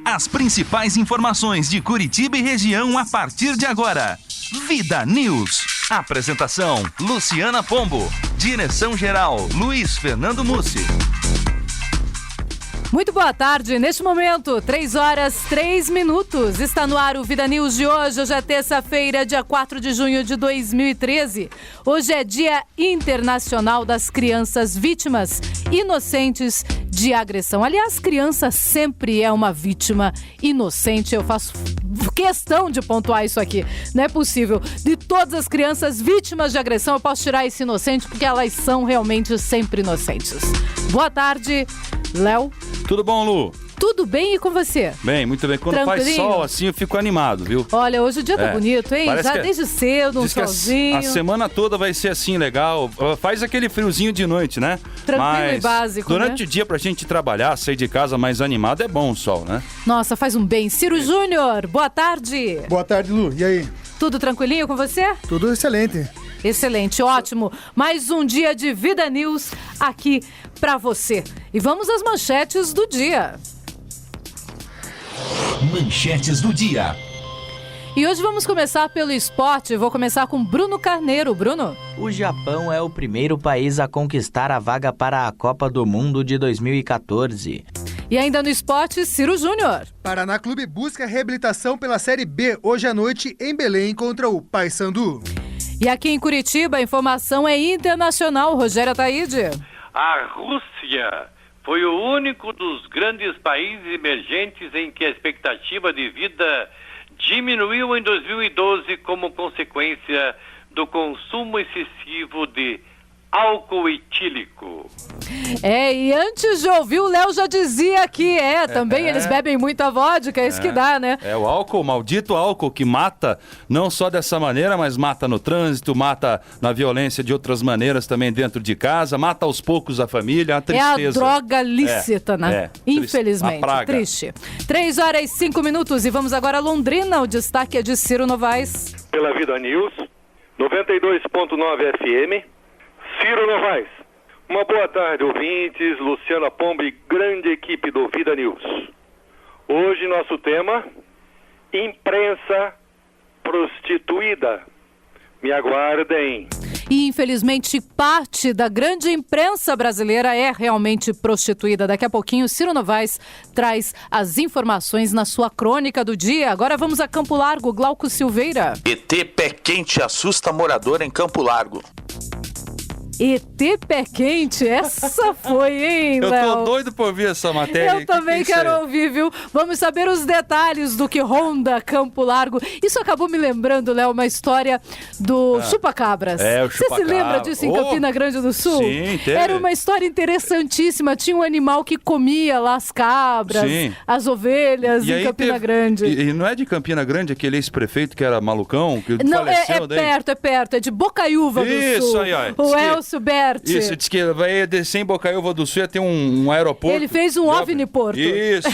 As principais informações de Curitiba e região a partir de agora. Vida News. Apresentação: Luciana Pombo. Direção-geral: Luiz Fernando Mussi. Muito boa tarde. Neste momento, 3h03. Está no ar o Vida News de hoje. Hoje é terça-feira, dia 4 de junho de 2013. Hoje é Dia Internacional das Crianças Vítimas Inocentes de Agressão. Aliás, criança sempre é uma vítima inocente. Eu faço questão de pontuar isso aqui. Não é possível. De todas as crianças vítimas de agressão, eu posso tirar esse inocente porque elas são realmente sempre inocentes. Boa tarde, Léo. Tudo bom, Lu? Tudo bem, e com você? Bem, muito bem. Quando faz sol assim, eu fico animado, viu? Olha, hoje o dia tá bonito, hein? Já desde cedo, um solzinho. A semana toda vai ser assim, legal. Faz aquele friozinho de noite, né? Tranquilo e básico, durante né? o dia, pra gente trabalhar, sair de casa mais animado, é bom o sol, né? Nossa, faz um bem. Ciro Júnior, boa tarde. Boa tarde, Lu. E aí? Tudo tranquilinho com você? Tudo excelente. Excelente, ótimo. Mais um dia de Vida News aqui pra você. E vamos às manchetes do dia. Manchetes do dia. E hoje vamos começar pelo esporte. Vou começar com Bruno Carneiro. Bruno? O Japão é o primeiro país a conquistar a vaga para a Copa do Mundo de 2014. E ainda no esporte, Ciro Júnior. Paraná Clube busca reabilitação pela Série B hoje à noite em Belém contra o Paysandu. E aqui em Curitiba, a informação é internacional. Rogério Ataíde. A Rússia foi o único dos grandes países emergentes em que a expectativa de vida diminuiu em 2012 como consequência do consumo excessivo de álcool etílico. E antes de ouvir, o Léo já dizia que também eles bebem muita vodka, é isso que dá, né? É o álcool, o maldito álcool que mata, não só dessa maneira, mas mata no trânsito, mata na violência de outras maneiras também dentro de casa, mata aos poucos a família, a tristeza. É a droga lícita, né? Infelizmente, a praga. Triste. 3h05 e vamos agora a Londrina, o destaque é de Ciro Novaes. Pela Vida News, 92.9 FM, Ciro Novaes. Uma boa tarde, ouvintes, Luciana Pombo e grande equipe do Vida News. Hoje nosso tema, imprensa prostituída. Me aguardem. E infelizmente parte da grande imprensa brasileira é realmente prostituída. Daqui a pouquinho Ciro Novaes traz as informações na sua crônica do dia. Agora vamos a Campo Largo, Glauco Silveira. ET pé quente assusta morador em Campo Largo. ET pé quente, essa foi, hein, Léo? Eu tô doido por ouvir essa matéria. Eu também quero ouvir, viu? Vamos saber os detalhes do que ronda Campo Largo. Isso acabou me lembrando, Léo, uma história do Chupa-Cabras. O Você se lembra disso em Campina Grande do Sul? Sim, teve. Era uma história interessantíssima. Tinha um animal que comia lá as cabras, as ovelhas em Campina Grande. E não é de Campina Grande aquele ex-prefeito que era malucão? Que não, faleceu daí? É perto. É de Bocaiúva do Sul. Isso aí, ó. O Elcio Berti. Isso, diz que vai descer em Bocaiúva do Sul, ia ter um aeroporto. Ele fez um OVNI-porto. Isso.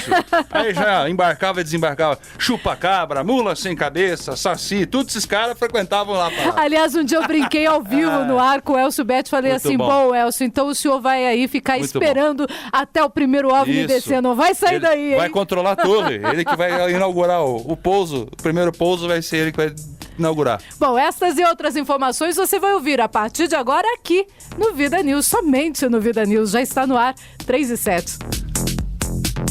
Aí já embarcava e desembarcava. Chupa-cabra, mula sem cabeça, saci, todos esses caras frequentavam lá. Aliás, um dia eu brinquei ao vivo no ar com o Elcio Berti, falei muito assim, bom, Elcio, então o senhor vai aí ficar muito esperando até o primeiro OVNI descer, não vai sair daí, hein? Vai controlar a torre, ele que vai inaugurar o pouso, o primeiro pouso vai ser ele que vai inaugurar. Bom, estas e outras informações você vai ouvir a partir de agora aqui no Vida News, somente no Vida News. Já está no ar, 3h07.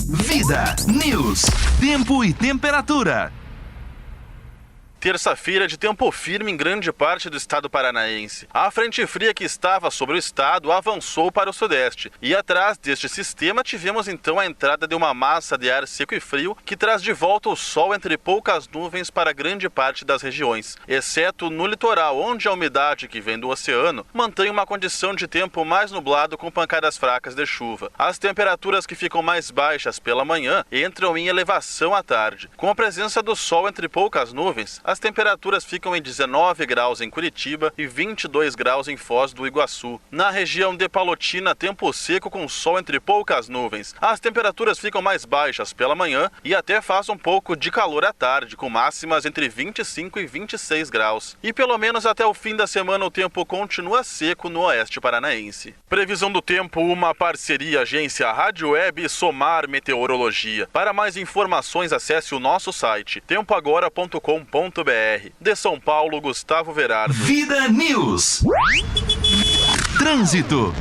Vida News. Tempo e temperatura. Terça-feira de tempo firme em grande parte do estado paranaense. A frente fria que estava sobre o estado avançou para o sudeste. E atrás deste sistema tivemos então a entrada de uma massa de ar seco e frio que traz de volta o sol entre poucas nuvens para grande parte das regiões, exceto no litoral, onde a umidade que vem do oceano mantém uma condição de tempo mais nublado com pancadas fracas de chuva. As temperaturas que ficam mais baixas pela manhã entram em elevação à tarde. Com a presença do sol entre poucas nuvens, as temperaturas ficam em 19 graus em Curitiba e 22 graus em Foz do Iguaçu. Na região de Palotina, tempo seco com sol entre poucas nuvens. As temperaturas ficam mais baixas pela manhã e até faz um pouco de calor à tarde, com máximas entre 25 e 26 graus. E pelo menos até o fim da semana o tempo continua seco no oeste paranaense. Previsão do tempo, uma parceria agência Rádio Web e Somar Meteorologia. Para mais informações, acesse o nosso site tempoagora.com.br. De São Paulo, Gustavo Verardo. Vida News. Trânsito.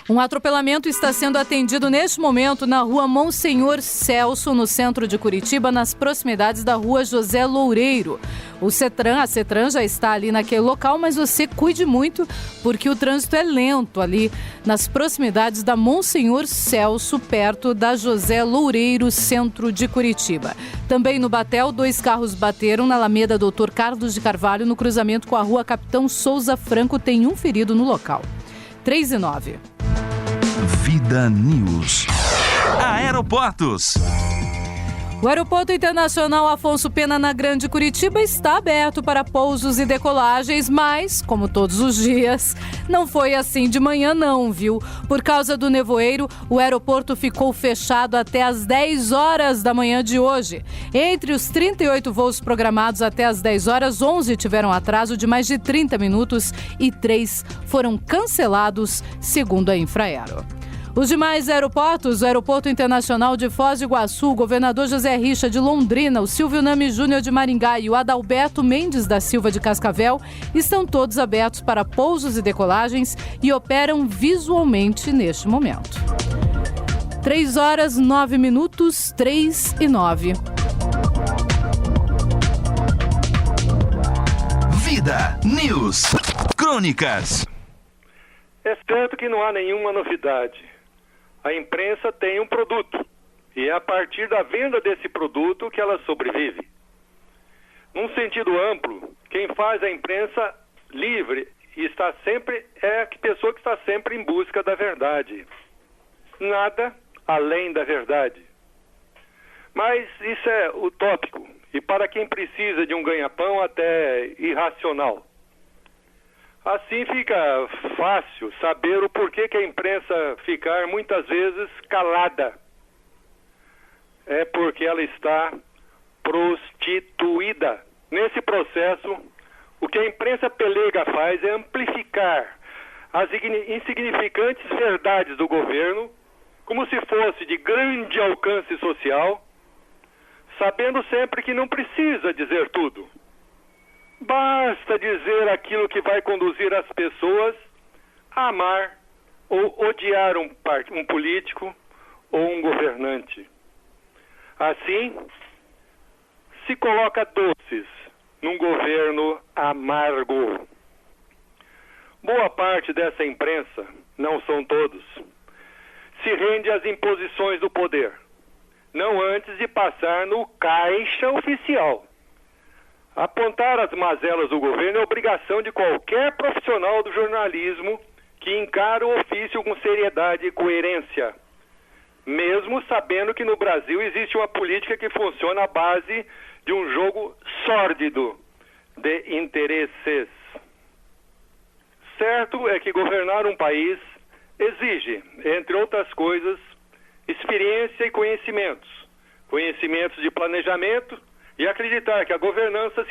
Um atropelamento está sendo atendido neste momento na rua Monsenhor Celso, no centro de Curitiba, nas proximidades da rua José Loureiro. A CETRAN já está ali naquele local, mas você cuide muito, porque o trânsito é lento ali nas proximidades da Monsenhor Celso, perto da José Loureiro, centro de Curitiba. Também no Batel, 2 carros bateram na Alameda Doutor Carlos de Carvalho, no cruzamento com a rua Capitão Souza Franco, tem um ferido no local. 3:09. Vida News. Aeroportos. O Aeroporto Internacional Afonso Pena, na Grande Curitiba, está aberto para pousos e decolagens, mas, como todos os dias, não foi assim de manhã não, viu? Por causa do nevoeiro, o aeroporto ficou fechado até às 10 horas da manhã de hoje. Entre os 38 voos programados até às 10 horas, 11 tiveram atraso de mais de 30 minutos e 3 foram cancelados, segundo a Infraero. Os demais aeroportos, o Aeroporto Internacional de Foz do Iguaçu, o Governador José Richa de Londrina, o Silvio Nami Júnior de Maringá e o Adalberto Mendes da Silva de Cascavel, estão todos abertos para pousos e decolagens e operam visualmente neste momento. 3:09, 3:09. Vida News. Crônicas. É certo que não há nenhuma novidade. A imprensa tem um produto e é a partir da venda desse produto que ela sobrevive. Num sentido amplo, quem faz a imprensa livre está sempre é a pessoa que está sempre em busca da verdade. Nada além da verdade. Mas isso é utópico e para quem precisa de um ganha-pão até irracional. Assim fica fácil saber o porquê que a imprensa ficar muitas vezes calada. É porque ela está prostituída. Nesse processo, o que a imprensa pelega faz é amplificar as insignificantes verdades do governo, como se fosse de grande alcance social, sabendo sempre que não precisa dizer tudo. Basta dizer aquilo que vai conduzir as pessoas a amar ou odiar um político ou um governante. Assim, se coloca doces num governo amargo. Boa parte dessa imprensa, não são todos, se rende às imposições do poder, não antes de passar no caixa oficial. Apontar as mazelas do governo é obrigação de qualquer profissional do jornalismo que encara o ofício com seriedade e coerência, mesmo sabendo que no Brasil existe uma política que funciona à base de um jogo sórdido de interesses. Certo é que governar um país exige, entre outras coisas, experiência e conhecimentos de planejamento, e acreditar que a governança não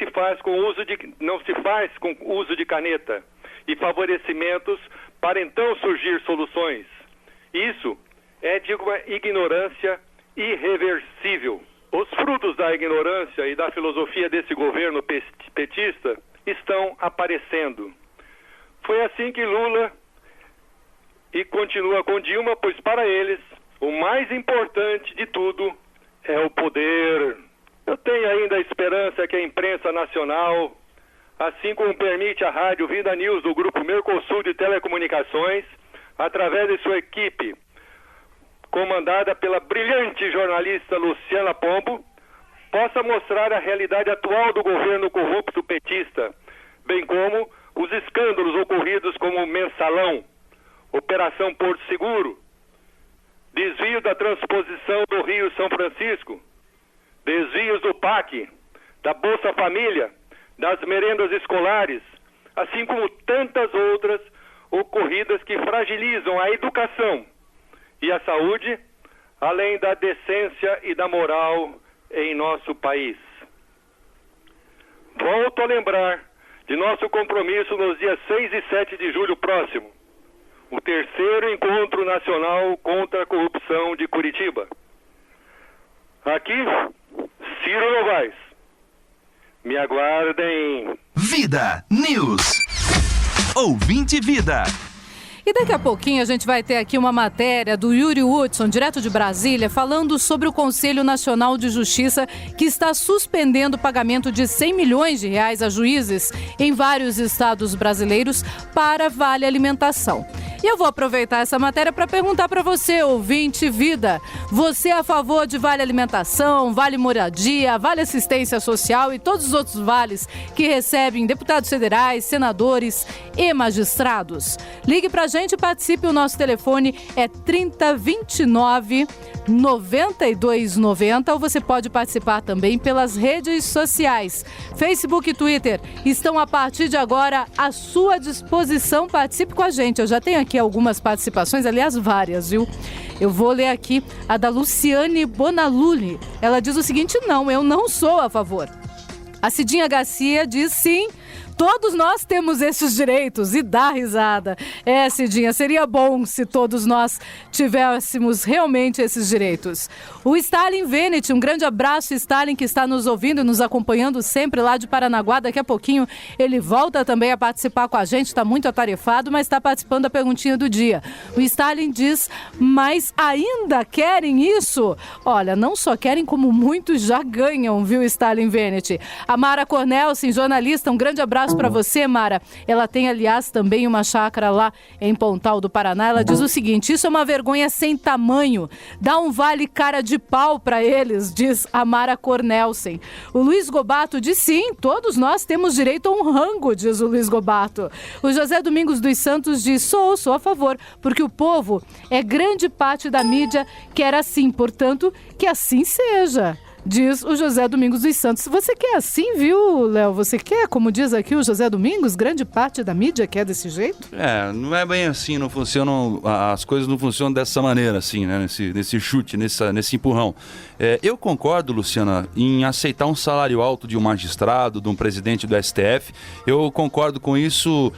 se faz com uso de caneta e favorecimentos para então surgir soluções. Isso é de uma ignorância irreversível. Os frutos da ignorância e da filosofia desse governo petista estão aparecendo. Foi assim que Lula e continua com Dilma, pois para eles o mais importante de tudo é o poder. Eu tenho ainda a esperança que a imprensa nacional, assim como permite a rádio Vida News do Grupo Mercosul de Telecomunicações, através de sua equipe, comandada pela brilhante jornalista Luciana Pombo, possa mostrar a realidade atual do governo corrupto petista, bem como os escândalos ocorridos como Mensalão, Operação Porto Seguro, desvio da transposição do Rio São Francisco, desvios do PAC, da Bolsa Família, das merendas escolares, assim como tantas outras ocorridas que fragilizam a educação e a saúde, além da decência e da moral em nosso país. Volto a lembrar de nosso compromisso nos dias 6 e 7 de julho próximo, o 3º Encontro Nacional contra a Corrupção de Curitiba. Aqui, Ciro Novaes. Me aguardem. Vida News. Ouvinte Vida. E daqui a pouquinho a gente vai ter aqui uma matéria do Yuri Hudson, direto de Brasília, falando sobre o Conselho Nacional de Justiça, que está suspendendo o pagamento de R$100 milhões a juízes em vários estados brasileiros para Vale Alimentação. E eu vou aproveitar essa matéria para perguntar para você, ouvinte Vida, você é a favor de Vale Alimentação, Vale Moradia, Vale Assistência Social e todos os outros vales que recebem deputados federais, senadores e magistrados? Ligue para a gente e participe, o nosso telefone é 3029-9290, ou você pode participar também pelas redes sociais. Facebook e Twitter estão a partir de agora à sua disposição, participe com a gente. Eu já tenho aqui algumas participações, aliás, várias, viu? Eu vou ler aqui a da Luciane Bonaluli. Ela diz o seguinte: não, eu não sou a favor. A Cidinha Garcia diz sim. Todos nós temos esses direitos, e dá risada. É, Cidinha, seria bom se todos nós tivéssemos realmente esses direitos. O Stalin Venet, um grande abraço, Stalin, que está nos ouvindo e nos acompanhando sempre lá de Paranaguá. Daqui a pouquinho ele volta também a participar com a gente, está muito atarefado, mas está participando da perguntinha do dia. O Stalin diz, mas ainda querem isso? Olha, não só querem, como muitos já ganham, viu, Stalin Venet? A Mara Cornelsen, jornalista, um grande abraço para você, Mara. Ela tem, aliás, também uma chácara lá em Pontal do Paraná. Ela diz o seguinte: isso é uma vergonha sem tamanho. Dá um vale cara de pau para eles, diz a Mara Cornelsen. O Luiz Gobato diz sim, todos nós temos direito a um rango, diz o Luiz Gobato. O José Domingos dos Santos diz, sou a favor, porque o povo é grande parte da mídia que era assim, portanto, que assim seja. Diz o José Domingos dos Santos. Você quer assim, viu, Léo? Você quer, como diz aqui o José Domingos, grande parte da mídia quer desse jeito? É, não é bem assim, não funcionam, as coisas não funcionam dessa maneira, assim, né? Nesse chute, nesse empurrão. Eu concordo, Luciana, em aceitar um salário alto de um magistrado, de um presidente do STF. Eu concordo com isso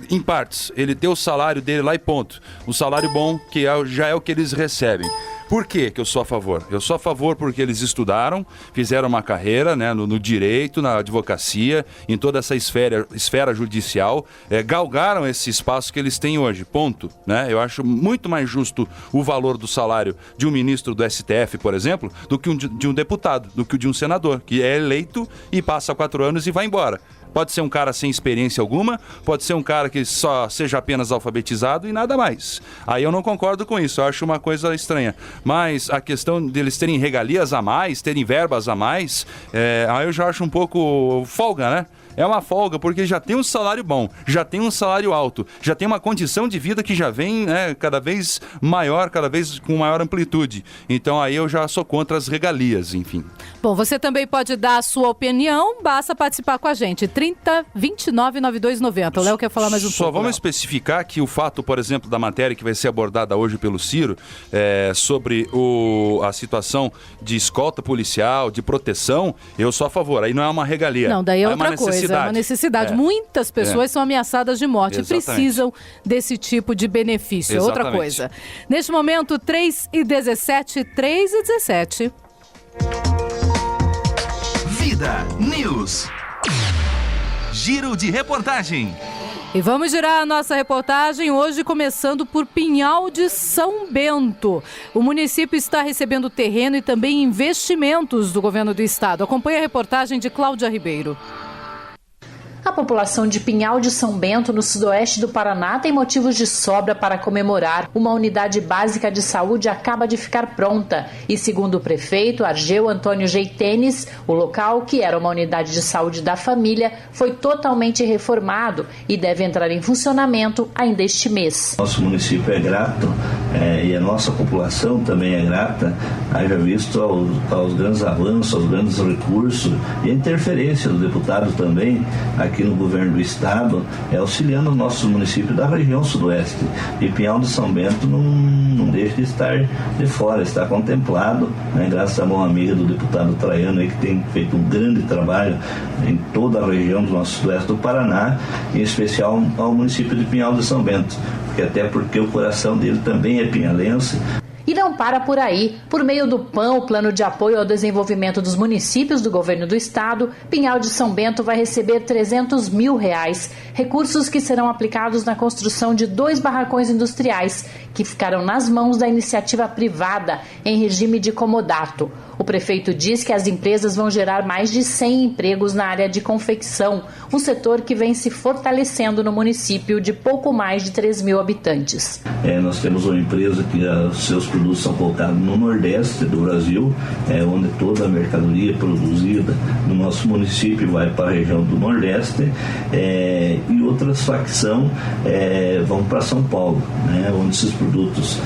em partes. Ele tem o salário dele lá e ponto. Um salário bom, que já é o que eles recebem. Por que eu sou a favor? Eu sou a favor porque eles estudaram, fizeram uma carreira, né, no direito, na advocacia, em toda essa esfera judicial, galgaram esse espaço que eles têm hoje, ponto. Né? Eu acho muito mais justo o valor do salário de um ministro do STF, por exemplo, do que de um deputado, do que o de um senador, que é eleito e passa 4 anos e vai embora. Pode ser um cara sem experiência alguma, pode ser um cara que só seja apenas alfabetizado e nada mais. Aí eu não concordo com isso, eu acho uma coisa estranha. Mas a questão deles terem regalias a mais, terem verbas a mais, aí eu já acho um pouco folga, né? É uma folga porque já tem um salário bom, já tem um salário alto, já tem uma condição de vida que já vem, né, cada vez maior, cada vez com maior amplitude. Então aí eu já sou contra as regalias, enfim. Bom, você também pode dar a sua opinião, basta participar com a gente. 3029-9290. O Léo quer falar mais um pouco. Só vamos Léo especificar que o fato, por exemplo, da matéria que vai ser abordada hoje pelo Ciro, sobre a situação de escolta policial, de proteção, eu sou a favor. Aí não é uma regalia. Não, daí é outra coisa. É uma necessidade. Muitas pessoas são ameaçadas de morte. Exatamente. E precisam desse tipo de benefício. É outra coisa. Neste momento, 3h17, 3h17. Vida News. Giro de reportagem. E vamos girar a nossa reportagem hoje começando por Pinhal de São Bento. O município está recebendo terreno e também investimentos do governo do estado. Acompanhe a reportagem de Cláudia Ribeiro. A população de Pinhal de São Bento, no sudoeste do Paraná, tem motivos de sobra para comemorar. Uma unidade básica de saúde acaba de ficar pronta e, segundo o prefeito Argeu Antônio Geitenes, o local, que era uma unidade de saúde da família, foi totalmente reformado e deve entrar em funcionamento ainda este mês. Nosso município é grato e a nossa população também é grata, haja visto aos grandes avanços, aos grandes recursos e a interferência do deputado também aqui no governo do estado, auxiliando o nosso município da região sudoeste. E Pinhal de São Bento não deixa de estar de fora, está contemplado, né, graças à mão amiga do deputado Traiano, aí, que tem feito um grande trabalho em toda a região do nosso sudoeste do Paraná, em especial ao município de Pinhal de São Bento, até porque o coração dele também é pinhalense. E não para por aí. Por meio do PAN, o Plano de Apoio ao Desenvolvimento dos Municípios do Governo do Estado, Pinhal de São Bento vai receber R$300 mil, recursos que serão aplicados na construção de 2 barracões industriais, que ficarão nas mãos da iniciativa privada, em regime de comodato. O prefeito diz que as empresas vão gerar mais de 100 empregos na área de confecção, um setor que vem se fortalecendo no município de pouco mais de 3 mil habitantes. Nós temos uma empresa que os seus produtos são colocados no Nordeste do Brasil, onde toda a mercadoria produzida no nosso município vai para a região do Nordeste, e outras facções vão para São Paulo, né, onde esses produtos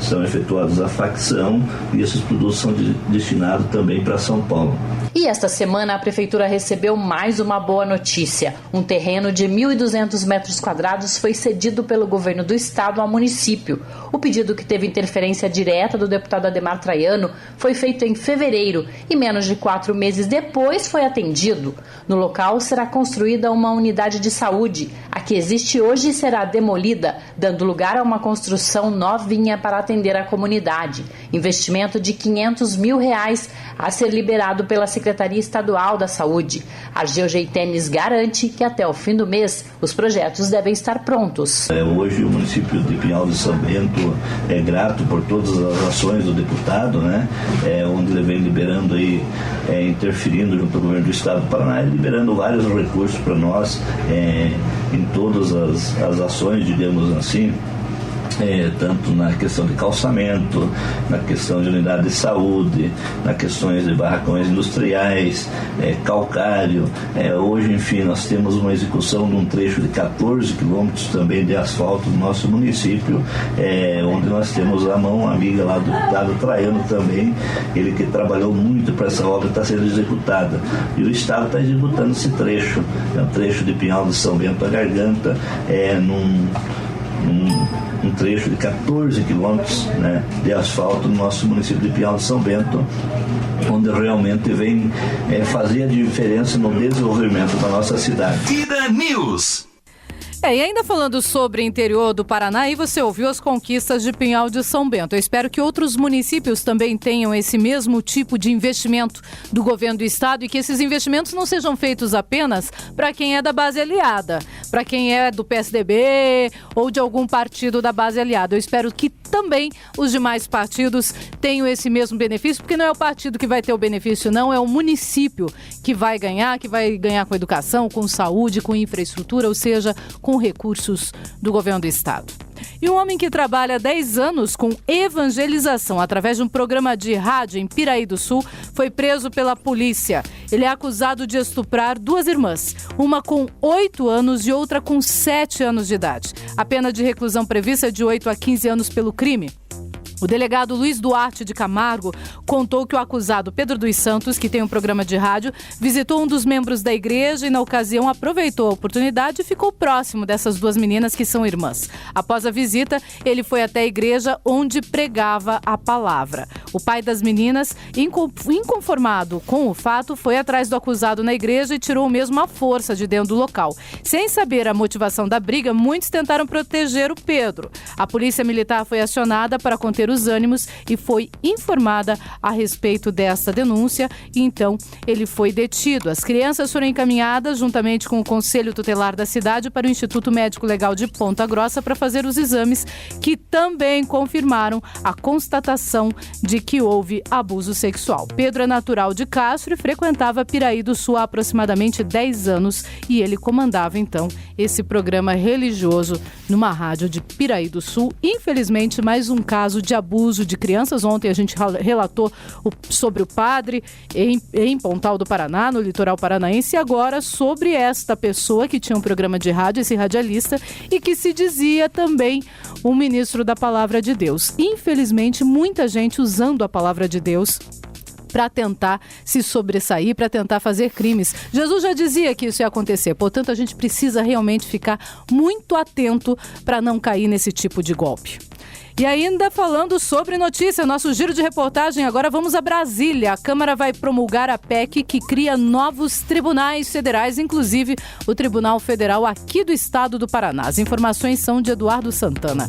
são efetuados à facção e esses produtos são destinados também para São Paulo. E esta semana a Prefeitura recebeu mais uma boa notícia. Um terreno de 1.200 metros quadrados foi cedido pelo governo do estado ao município. O pedido, que teve interferência direta do deputado Ademar Traiano, foi feito em fevereiro e menos de 4 meses depois foi atendido. No local será construída uma unidade de saúde. A que existe hoje será demolida, dando lugar a uma construção novinha para atender a comunidade. Investimento de R$500 mil a ser liberado pela Secretaria Estadual da Saúde. Argeu Geitenes garante que até o fim do mês os projetos devem estar prontos. Hoje o município de Pinhal de São Bento é grato por todas as ações do deputado, né? Onde ele vem liberando aí, interferindo junto ao governo do estado do Paraná, liberando vários recursos para nós em todas as ações, digamos assim. Tanto na questão de calçamento, na questão de unidade de saúde, nas questões de barracões industriais, calcário. Hoje, enfim, nós temos uma execução de um trecho de 14 quilômetros também de asfalto no nosso município, onde nós temos a mão amiga lá do deputado Traiano também, ele que trabalhou muito para essa obra estar sendo executada. E o Estado está executando esse trecho, um trecho de Pinhal de São Bento a Garganta, um trecho de 14 quilômetros, né, de asfalto no nosso município de Pinhal de São Bento, onde realmente vem fazer a diferença no desenvolvimento da nossa cidade. Vida News. E ainda falando sobre o interior do Paraná, aí você ouviu as conquistas de Pinhal de São Bento. Eu espero que outros municípios também tenham esse mesmo tipo de investimento do governo do estado e que esses investimentos não sejam feitos apenas para quem é da base aliada, para quem é do PSDB ou de algum partido da base aliada. Eu espero que também os demais partidos tenham esse mesmo benefício, porque não é o partido que vai ter o benefício, não, é o município que vai ganhar com educação, com saúde, com infraestrutura, ou seja, com recursos do governo do estado. E um homem que trabalha há 10 anos com evangelização através de um programa de rádio em Piraí do Sul foi preso pela polícia. Ele é acusado de estuprar 2 irmãs, uma com 8 anos e outra com 7 anos de idade. A pena de reclusão prevista é de 8 a 15 anos pelo crime. O delegado Luiz Duarte de Camargo contou que o acusado Pedro dos Santos, que tem um programa de rádio, visitou um dos membros da igreja e, na ocasião, aproveitou a oportunidade e ficou próximo dessas 2 meninas que são irmãs. Após a visita, ele foi até a igreja onde pregava a palavra. O pai das meninas, inconformado com o fato, foi atrás do acusado na igreja e tirou o mesmo à força de dentro do local. Sem saber a motivação da briga, muitos tentaram proteger o Pedro. A polícia militar foi acionada para conter os ânimos e foi informada a respeito desta denúncia e então ele foi detido. As crianças foram encaminhadas juntamente com o Conselho Tutelar da cidade para o Instituto Médico Legal de Ponta Grossa para fazer os exames que também confirmaram a constatação de que houve abuso sexual. Pedro é natural de Castro e frequentava Piraí do Sul há aproximadamente 10 anos e ele comandava então esse programa religioso numa rádio de Piraí do Sul. Infelizmente, mais um caso de abuso de crianças. Ontem a gente relatou sobre o padre em Pontal do Paraná, no litoral paranaense, e agora sobre esta pessoa que tinha um programa de rádio, esse radialista, e que se dizia também um ministro da Palavra de Deus. Infelizmente, muita gente usando a Palavra de Deus para tentar se sobressair, para tentar fazer crimes. Jesus já dizia que isso ia acontecer, portanto a gente precisa realmente ficar muito atento para não cair nesse tipo de golpe. E ainda falando sobre notícia, nosso giro de reportagem, agora vamos a Brasília. A Câmara vai promulgar a PEC que cria novos tribunais federais, inclusive o Tribunal Federal aqui do estado do Paraná. As informações são de Eduardo Santana.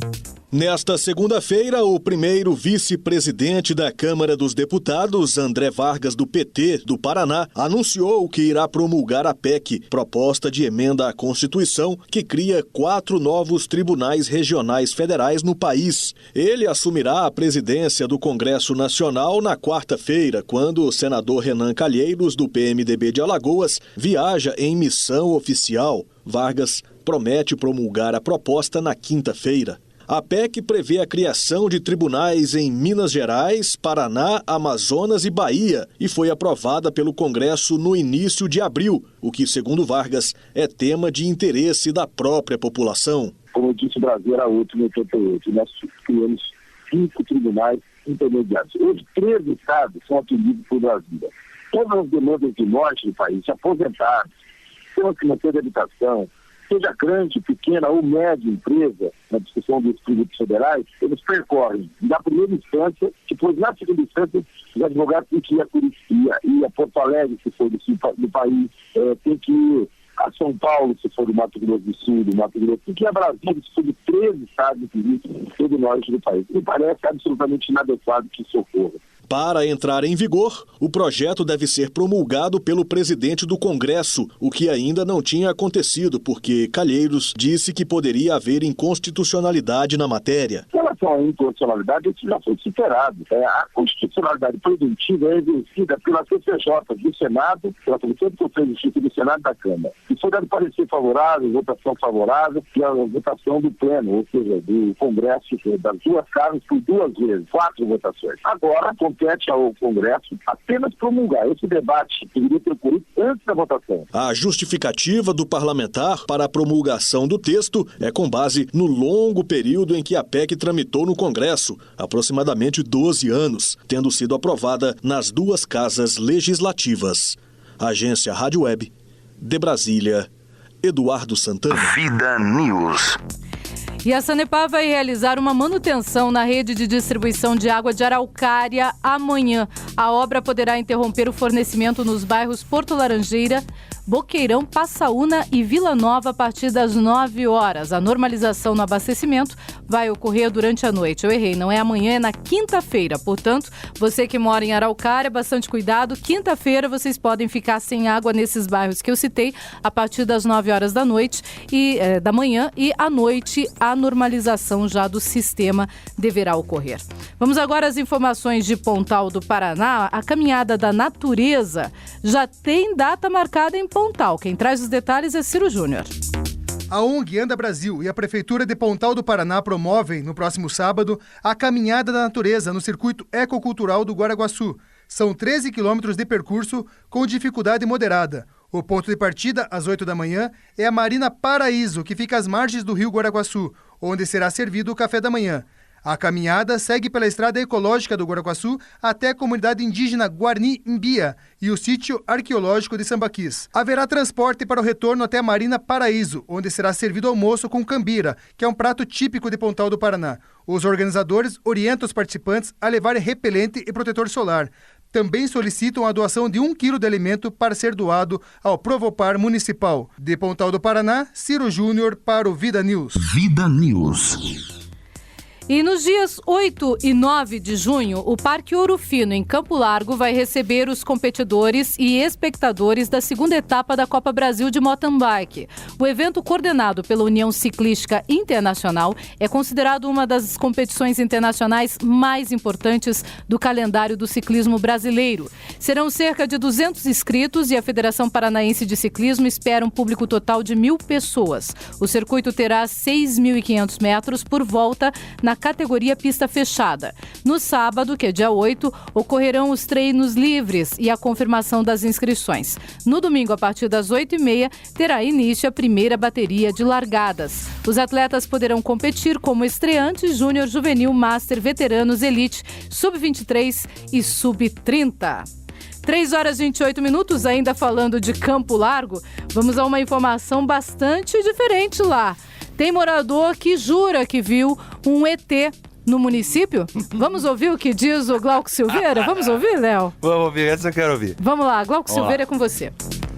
Nesta segunda-feira, o primeiro vice-presidente da Câmara dos Deputados, André Vargas, do PT do Paraná, anunciou que irá promulgar a PEC, proposta de emenda à Constituição, que cria 4 novos tribunais regionais federais no país. Ele assumirá a presidência do Congresso Nacional na quarta-feira, quando o senador Renan Calheiros, do PMDB de Alagoas, viaja em missão oficial. Vargas promete promulgar a proposta na quinta-feira. A PEC prevê a criação de tribunais em Minas Gerais, Paraná, Amazonas e Bahia e foi aprovada pelo Congresso no início de abril, o que, segundo Vargas, é tema de interesse da própria população. Como eu disse, o Brasil era outro em 88. Nós criamos 5 tribunais intermediários. Hoje, 13 estados são atendidos por Brasília. Todas as demandas do norte do país, aposentados, sistema financeiro de habitação, seja grande, pequena ou média empresa, na discussão dos tributos federais, eles percorrem na primeira instância, depois na segunda instância, os advogados têm que ir a Curitiba, ir a Porto Alegre, se for do país, tem que ir a São Paulo, se for do Mato Grosso do Sul, do Mato Grosso, tem que ir a Brasília, se for de 13 estados do norte do país. Me parece absolutamente inadequado que isso ocorra. Para entrar em vigor, o projeto deve ser promulgado pelo presidente do Congresso, o que ainda não tinha acontecido, porque Calheiros disse que poderia haver inconstitucionalidade na matéria. Em relação à inconstitucionalidade, isso já foi superado. A constitucionalidade preventiva é exercida pela CCJ do Senado, pela Comissão de Conselho de Justiça do Senado e da Câmara. E foi dado parecer favorável, votação favorável, e a votação do pleno, ou seja, do Congresso, das duas casas, por 2 vezes, 4 votações. Agora, compete ao Congresso apenas promulgar. Esse debate deveria ter ocorrido antes da votação. A justificativa do parlamentar para a promulgação do texto é com base no longo período em que a PEC tramitou no Congresso, aproximadamente 12 anos, tendo sido aprovada nas 2 casas legislativas. Agência Rádio Web, de Brasília, Eduardo Santana. Vida News. E a Sanepar vai realizar uma manutenção na rede de distribuição de água de Araucária amanhã. A obra poderá interromper o fornecimento nos bairros Porto Laranjeira, Boqueirão, Passaúna e Vila Nova a partir das 9 horas. A normalização no abastecimento vai ocorrer durante a noite. Eu errei, não é amanhã, é na quinta-feira. Portanto, você que mora em Araucária, bastante cuidado. Quinta-feira vocês podem ficar sem água nesses bairros que eu citei a partir das 9 horas da noite da manhã e à noite a normalização já do sistema deverá ocorrer. Vamos agora às informações de Pontal do Paraná. A caminhada da natureza já tem data marcada em Pontal. Quem traz os detalhes é Ciro Júnior. A ONG Anda Brasil e a Prefeitura de Pontal do Paraná promovem, no próximo sábado, a Caminhada da Natureza no Circuito Ecocultural do Guaraguaçu. São 13 quilômetros de percurso com dificuldade moderada. O ponto de partida, às 8 da manhã, é a Marina Paraíso, que fica às margens do rio Guaraguaçu, onde será servido o café da manhã. A caminhada segue pela estrada ecológica do Guaraguaçu até a comunidade indígena Guarni-Imbia e o sítio arqueológico de Sambaquis. Haverá transporte para o retorno até a Marina Paraíso, onde será servido almoço com cambira, que é um prato típico de Pontal do Paraná. Os organizadores orientam os participantes a levar repelente e protetor solar. Também solicitam a doação de 1 quilo de alimento para ser doado ao Provopar Municipal. De Pontal do Paraná, Ciro Júnior para o Vida News. Vida News. E nos dias 8 e 9 de junho, o Parque Ouro Fino, em Campo Largo, vai receber os competidores e espectadores da segunda etapa da Copa Brasil de Mountain Bike. O evento, coordenado pela União Ciclística Internacional, é considerado uma das competições internacionais mais importantes do calendário do ciclismo brasileiro. Serão cerca de 200 inscritos e a Federação Paranaense de Ciclismo espera um público total de 1.000 pessoas. O circuito terá 6.500 metros por volta na categoria pista fechada. No sábado, que é dia 8, ocorrerão os treinos livres e a confirmação das inscrições. No domingo, a partir das 8h30, terá início a primeira bateria de largadas. Os atletas poderão competir como estreantes, júnior, juvenil, master, veteranos, elite, sub-23 e sub-30. 3h28, ainda falando de Campo Largo, vamos a uma informação bastante diferente lá. Tem morador que jura que viu um ET no município. Vamos ouvir o que diz o Glauco Silveira? Vamos ouvir, Léo? Vamos ouvir, essa eu quero ouvir. Vamos lá, Glauco Silveira é com você.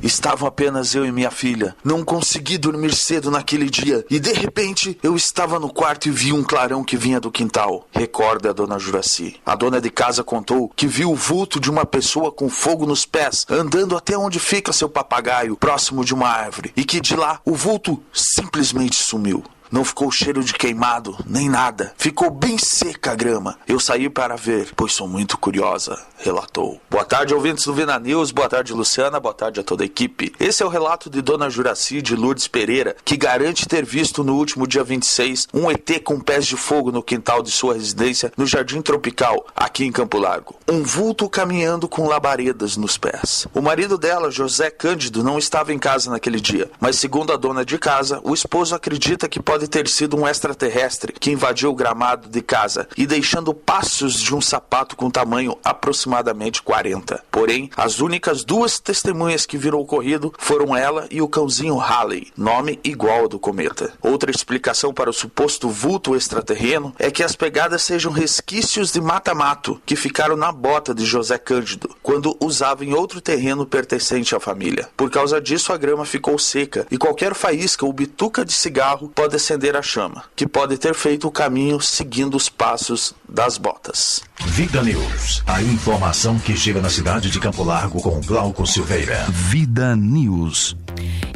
Estavam apenas eu e minha filha. Não consegui dormir cedo naquele dia e, de repente, eu estava no quarto e vi um clarão que vinha do quintal. Recorda a dona Juraci. A dona de casa contou que viu o vulto de uma pessoa com fogo nos pés, andando até onde fica seu papagaio, próximo de uma árvore, e que de lá o vulto simplesmente sumiu. Não ficou cheiro de queimado, nem nada. Ficou bem seca a grama. Eu saí para ver, pois sou muito curiosa, relatou. Boa tarde, ouvintes do Vida News. Boa tarde, Luciana. Boa tarde a toda a equipe. Esse é o relato de Dona Juraci de Lourdes Pereira, que garante ter visto no último dia 26 um ET com pés de fogo no quintal de sua residência no Jardim Tropical, aqui em Campo Largo. Um vulto caminhando com labaredas nos pés. O marido dela, José Cândido, não estava em casa naquele dia, mas segundo a dona de casa, o esposo acredita que pode ter sido um extraterrestre que invadiu o gramado de casa e deixando passos de um sapato com tamanho aproximadamente 40. Porém, as únicas duas testemunhas que viram o ocorrido foram ela e o cãozinho Halley, nome igual ao do cometa. Outra explicação para o suposto vulto extraterreno é que as pegadas sejam resquícios de mata-mato que ficaram na bota de José Cândido quando usava em outro terreno pertencente à família. Por causa disso, a grama ficou seca e qualquer faísca ou bituca de cigarro pode acender a chama, que pode ter feito o caminho seguindo os passos das botas. Vida News, a informação que chega na cidade de Campo Largo com Glauco Silveira. Vida News.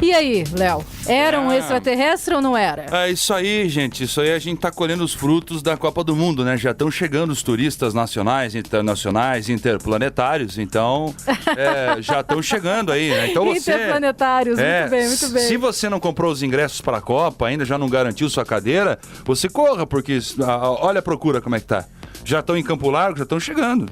E aí, Léo, era um extraterrestre ou não era? É isso aí, gente. Isso aí a gente tá colhendo os frutos da Copa do Mundo, né? Já estão chegando os turistas nacionais, internacionais, interplanetários. Então, já estão chegando aí, né? Então interplanetários, muito bem, muito bem. Se você não comprou os ingressos para a Copa, ainda já não garantiu sua cadeira, você corra, porque olha a procura como é que tá. Já estão em Campo Largo, já estão chegando.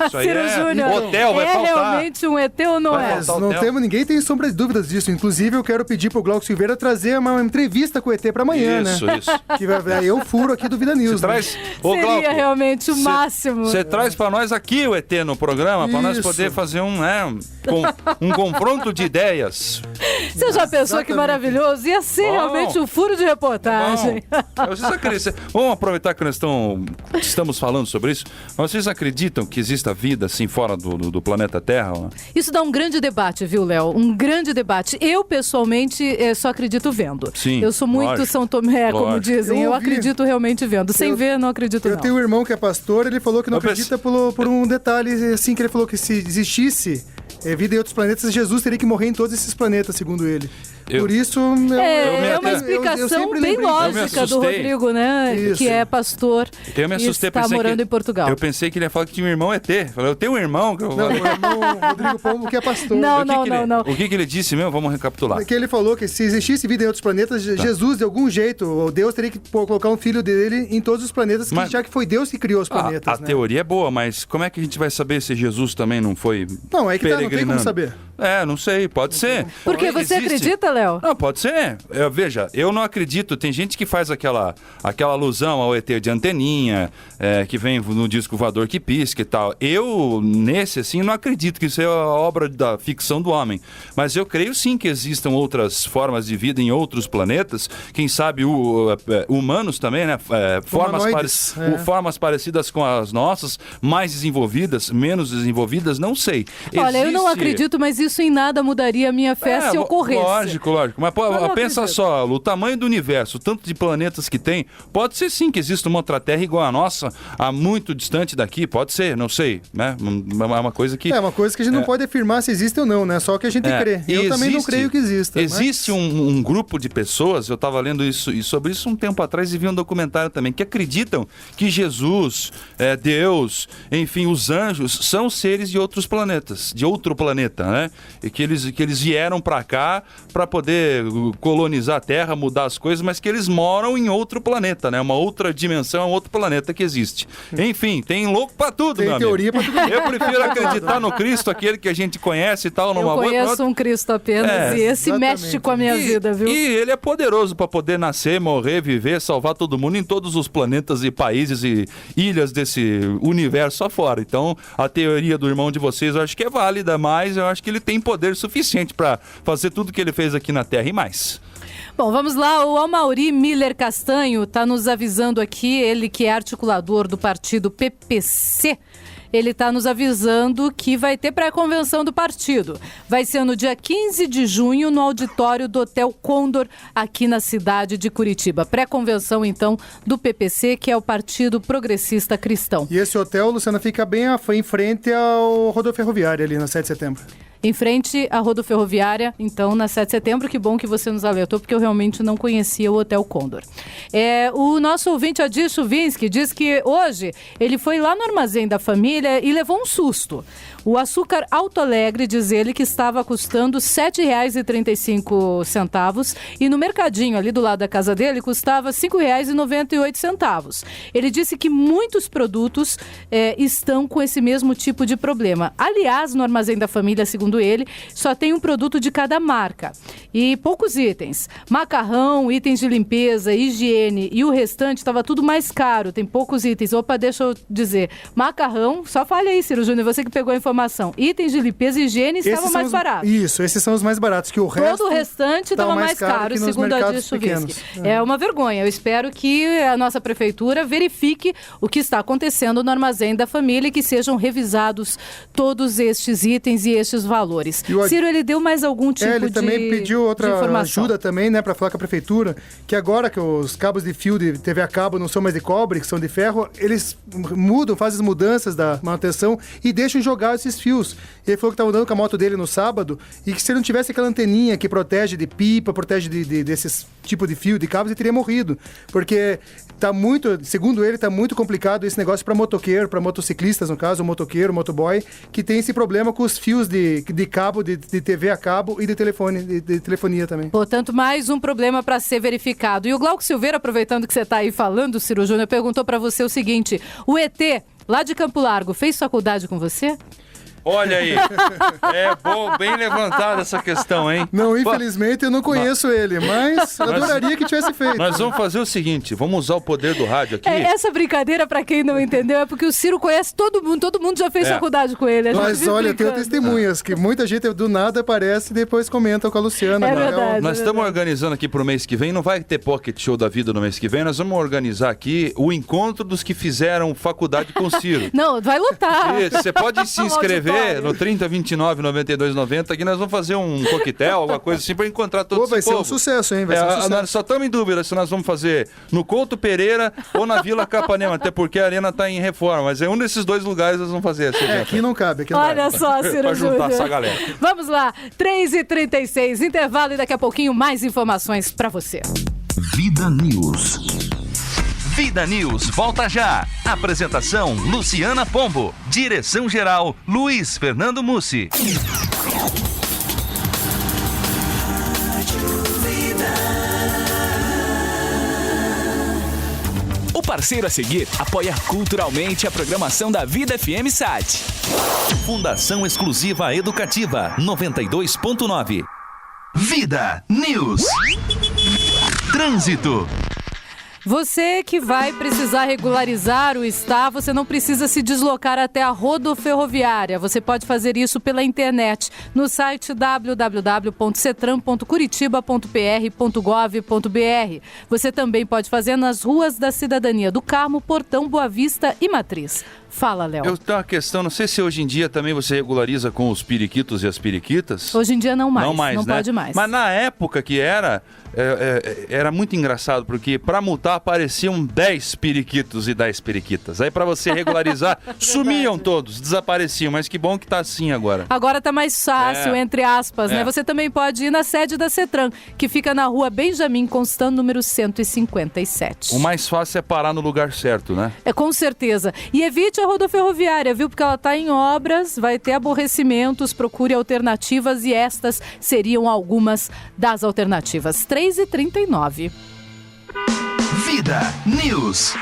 Isso aí hotel vai faltar. É realmente um ET ou não é? Não temos, ninguém tem sombra de dúvidas disso. Inclusive, eu quero pedir pro Glauco Silveira trazer uma entrevista com o ET pra amanhã, isso, né? Isso. Que vai eu furo aqui do Vida News. Você traz... Seria Glauco, realmente o máximo. Você traz pra nós aqui o ET no programa, pra nós poder fazer um confronto de ideias. Você já pensou que maravilhoso? Ia ser realmente um furo de reportagem. Vamos aproveitar que nós estamos falando sobre isso. Mas vocês acreditam que exista vida assim fora do planeta Terra? Isso dá um grande debate, viu, Léo? Um grande debate. Eu, pessoalmente, só acredito vendo. Sim, eu sou muito São Tomé, como dizem. Eu acredito realmente vendo. Sem ver, não acredito não. Eu tenho um irmão que é pastor, ele falou que não acredita por um detalhe, assim, que ele falou que se existisse vida em outros planetas, Jesus teria que morrer em todos esses planetas, segundo ele. Por isso... É uma explicação bem lógica do Rodrigo, né? Isso. Que é pastor e está morando em Portugal. Eu pensei que ele ia falar que tinha um irmão ET. Eu tenho um irmão... Não, o irmão Rodrigo Pombo que é pastor. Não. O que ele disse mesmo? Vamos recapitular. É que ele falou que se existisse vida em outros planetas, Jesus, de algum jeito, ou Deus teria que colocar um filho dele em todos os planetas, já que foi Deus que criou os planetas. A teoria é boa, mas como é que a gente vai saber se Jesus também não foi Não, é que não tem como saber. Não sei, pode ser. Porque você acredita, Léo? Não, pode ser. Veja, eu não acredito. Tem gente que faz aquela alusão ao ET de anteninha, que vem no disco voador que pisca e tal. Eu, nesse, assim, não acredito que isso é a obra da ficção do homem. Mas eu creio, sim, que existam outras formas de vida em outros planetas. Quem sabe humanos também, né? Formas parecidas com as nossas, mais desenvolvidas, menos desenvolvidas, não sei. Olha, eu não acredito, mas isso em nada mudaria a minha fé se ocorresse. Lógico. Mas pensa só, o tamanho do universo, tanto de planetas que tem, pode ser sim que exista uma outra Terra igual a nossa, muito distante daqui, pode ser, não sei, né? É uma coisa que... É uma coisa que a gente não pode afirmar se existe ou não, né? Só que a gente crê. Eu também não creio que exista. Existe um grupo de pessoas, eu estava lendo sobre isso um tempo atrás e vi um documentário também, que acreditam que Jesus, Deus, enfim, os anjos são seres de outros planetas, de outro planeta, né? E que eles vieram para cá para poder colonizar a Terra, mudar as coisas, mas que eles moram em outro planeta, né? Uma outra dimensão, outro planeta que existe. Enfim, tem louco para tudo, tem meu teoria amigo. Pra tudo. Eu prefiro acreditar no Cristo, aquele que a gente conhece e tal. Eu conheço um Cristo apenas e esse mexe com a minha vida, viu? E ele é poderoso para poder nascer, morrer, viver, salvar todo mundo em todos os planetas e países e ilhas desse universo afora. Então, a teoria do irmão de vocês eu acho que é válida, mas eu acho que ele tem poder suficiente para fazer tudo que ele fez aqui na Terra e mais. Bom, vamos lá, o Amaury Miller Castanho está nos avisando aqui, ele que é articulador do partido PPC, ele está nos avisando que vai ter pré-convenção do partido. Vai ser no dia 15 de junho, no auditório do Hotel Condor, aqui na cidade de Curitiba. Pré-convenção, então, do PPC, que é o Partido Progressista Cristão. E esse hotel, Luciana, fica bem em frente ao rodoferroviário ali, na 7 de setembro. Em frente à rodoferroviária, então, na 7 de setembro. Que bom que você nos alertou, porque eu realmente não conhecia o Hotel Condor. O nosso ouvinte, Adir Chuvinski, diz que hoje ele foi lá no Armazém da Família e levou um susto. O açúcar Alto Alegre, diz ele, que estava custando R$ 7,35 e no mercadinho ali do lado da casa dele custava R$ 5,98. Ele disse que muitos produtos estão com esse mesmo tipo de problema. Aliás, no Armazém da Família, segundo ele, só tem um produto de cada marca e poucos itens. Macarrão, itens de limpeza, higiene e o restante estava tudo mais caro, tem poucos itens. Opa, deixa eu dizer, macarrão, só fale aí, Ciro Júnior, você que pegou a informação. Itens de limpeza e higiene estavam mais baratos. Isso, esses são os mais baratos, que o resto... Todo o restante estava mais caro, segundo a Adir Chuvinski. É uma vergonha. Eu espero que a nossa prefeitura verifique o que está acontecendo no Armazém da Família e que sejam revisados todos estes itens e estes valores. Ciro, ele deu mais algum tipo ele também pediu outra ajuda também, né, para falar com a prefeitura, que agora que os cabos de fio de TV a cabo não são mais de cobre, que são de ferro, eles fazem as mudanças da manutenção e deixam jogar esses fios. Ele falou que estava andando com a moto dele no sábado e que se ele não tivesse aquela anteninha que protege de pipa, protege desses tipos de fio, de cabos, ele teria morrido. Porque segundo ele, está muito complicado esse negócio para motoqueiro, para motociclistas, no caso, o motoqueiro, o motoboy, que tem esse problema com os fios de cabo, de TV a cabo e de telefonia também. Portanto, mais um problema para ser verificado. E o Glauco Silveira, aproveitando que você está aí falando, Ciro Júnior, perguntou para você o seguinte: o ET, lá de Campo Largo, fez faculdade com você? Olha aí, bem levantada essa questão, hein? Não, infelizmente eu não conheço ele, mas eu adoraria que tivesse feito. Nós vamos fazer o seguinte, vamos usar o poder do rádio aqui. Essa brincadeira, pra quem não entendeu, é porque o Ciro conhece todo mundo já fez faculdade com ele. Mas olha, eu tenho testemunhas, que muita gente do nada aparece e depois comenta com a Luciana. É verdade. Nós estamos organizando aqui pro mês que vem, não vai ter Pocket Show da Vida no mês que vem, nós vamos organizar aqui o encontro dos que fizeram faculdade com o Ciro. Não, vai lotar. Você pode se inscrever no 3029 92 90, aqui nós vamos fazer um coquetel, alguma coisa assim, para encontrar todo esse povo. Vai ser um sucesso, hein? Vai ser um sucesso. Nós só estamos em dúvida se nós vamos fazer no Couto Pereira ou na Vila Capanema, até porque a arena está em reforma, mas é um desses dois lugares nós vamos fazer. Aqui não cabe. Olha só, Ciro Para juntar Júnior. essa galera. Vamos lá, 3h36, intervalo e daqui a pouquinho mais informações para você. Vida News. Vida News volta já. Apresentação Luciana Pombo. Direção-geral Luiz Fernando Mussi. O parceiro a seguir apoia culturalmente a programação da Vida FM Sat. Fundação Exclusiva Educativa 92.9. Vida News. Trânsito. Você que vai precisar regularizar o está, você não precisa se deslocar até a rodoferroviária. Você pode fazer isso pela internet no site www.cetram.curitiba.pr.gov.br. Você também pode fazer nas ruas da Cidadania do Carmo, Portão, Boa Vista e Matriz. Fala, Léo. Eu tenho uma questão, não sei se hoje em dia também você regulariza com os periquitos e as periquitas. Hoje em dia não mais, não né? pode mais. Mas na época que era muito engraçado, porque para multar apareciam 10 periquitos e 10 periquitas. Aí para você regularizar, sumiam todos, desapareciam, mas que bom que tá assim agora. Agora tá mais fácil, entre aspas, né? Você também pode ir na sede da Cetram, que fica na rua Benjamin Constant, número 157. O mais fácil é parar no lugar certo, né? Com certeza. E evite a rodoferroviária, viu? Porque ela tá em obras, vai ter aborrecimentos, procure alternativas e estas seriam algumas das alternativas. 3h39. Vida News.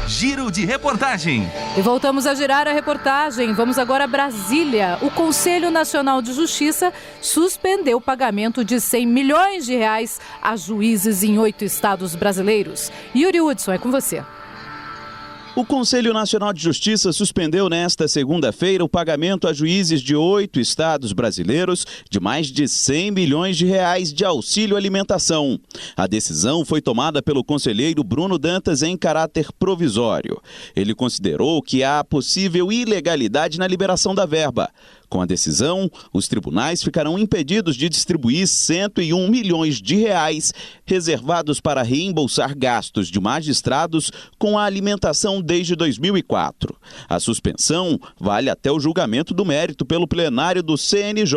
Giro de reportagem. E voltamos a girar a reportagem. Vamos agora a Brasília. O Conselho Nacional de Justiça suspendeu o pagamento de R$100 milhões a juízes em 8 estados brasileiros. Yuri Hudson, é com você. O Conselho Nacional de Justiça suspendeu nesta segunda-feira o pagamento a juízes de 8 estados brasileiros de mais de R$100 milhões de auxílio alimentação. A decisão foi tomada pelo conselheiro Bruno Dantas em caráter provisório. Ele considerou que há possível ilegalidade na liberação da verba. Com a decisão, os tribunais ficarão impedidos de distribuir R$101 milhões reservados para reembolsar gastos de magistrados com a alimentação desde 2004. A suspensão vale até o julgamento do mérito pelo plenário do CNJ.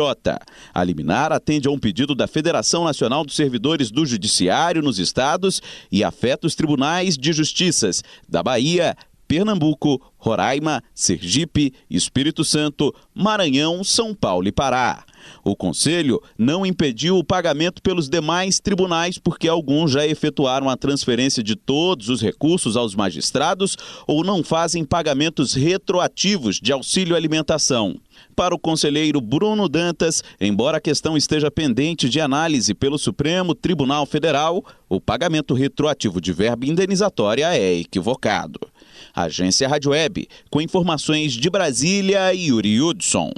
A liminar atende a um pedido da Federação Nacional dos Servidores do Judiciário nos estados e afeta os tribunais de justiças da Bahia, Pernambuco, Roraima, Sergipe, Espírito Santo, Maranhão, São Paulo e Pará. O Conselho não impediu o pagamento pelos demais tribunais porque alguns já efetuaram a transferência de todos os recursos aos magistrados ou não fazem pagamentos retroativos de auxílio alimentação. Para o conselheiro Bruno Dantas, embora a questão esteja pendente de análise pelo Supremo Tribunal Federal, o pagamento retroativo de verba indenizatória é equivocado. Agência Rádio Web, com informações de Brasília, Yuri Hudson.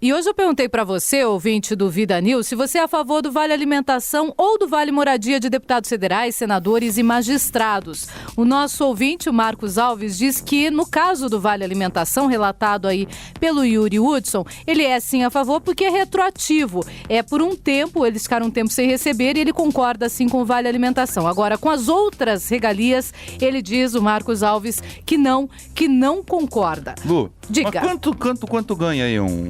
E hoje eu perguntei para você, ouvinte do Vida News, se você é a favor do Vale Alimentação ou do Vale Moradia de deputados federais, senadores e magistrados. O nosso ouvinte, o Marcos Alves, diz que no caso do Vale Alimentação, relatado aí pelo Yuri Hudson, ele é sim a favor porque é retroativo. É por um tempo, eles ficaram um tempo sem receber e ele concorda sim com o Vale Alimentação. Agora, com as outras regalias, ele diz, o Marcos Alves, que não concorda. Lu, diga. Mas quanto ganha aí um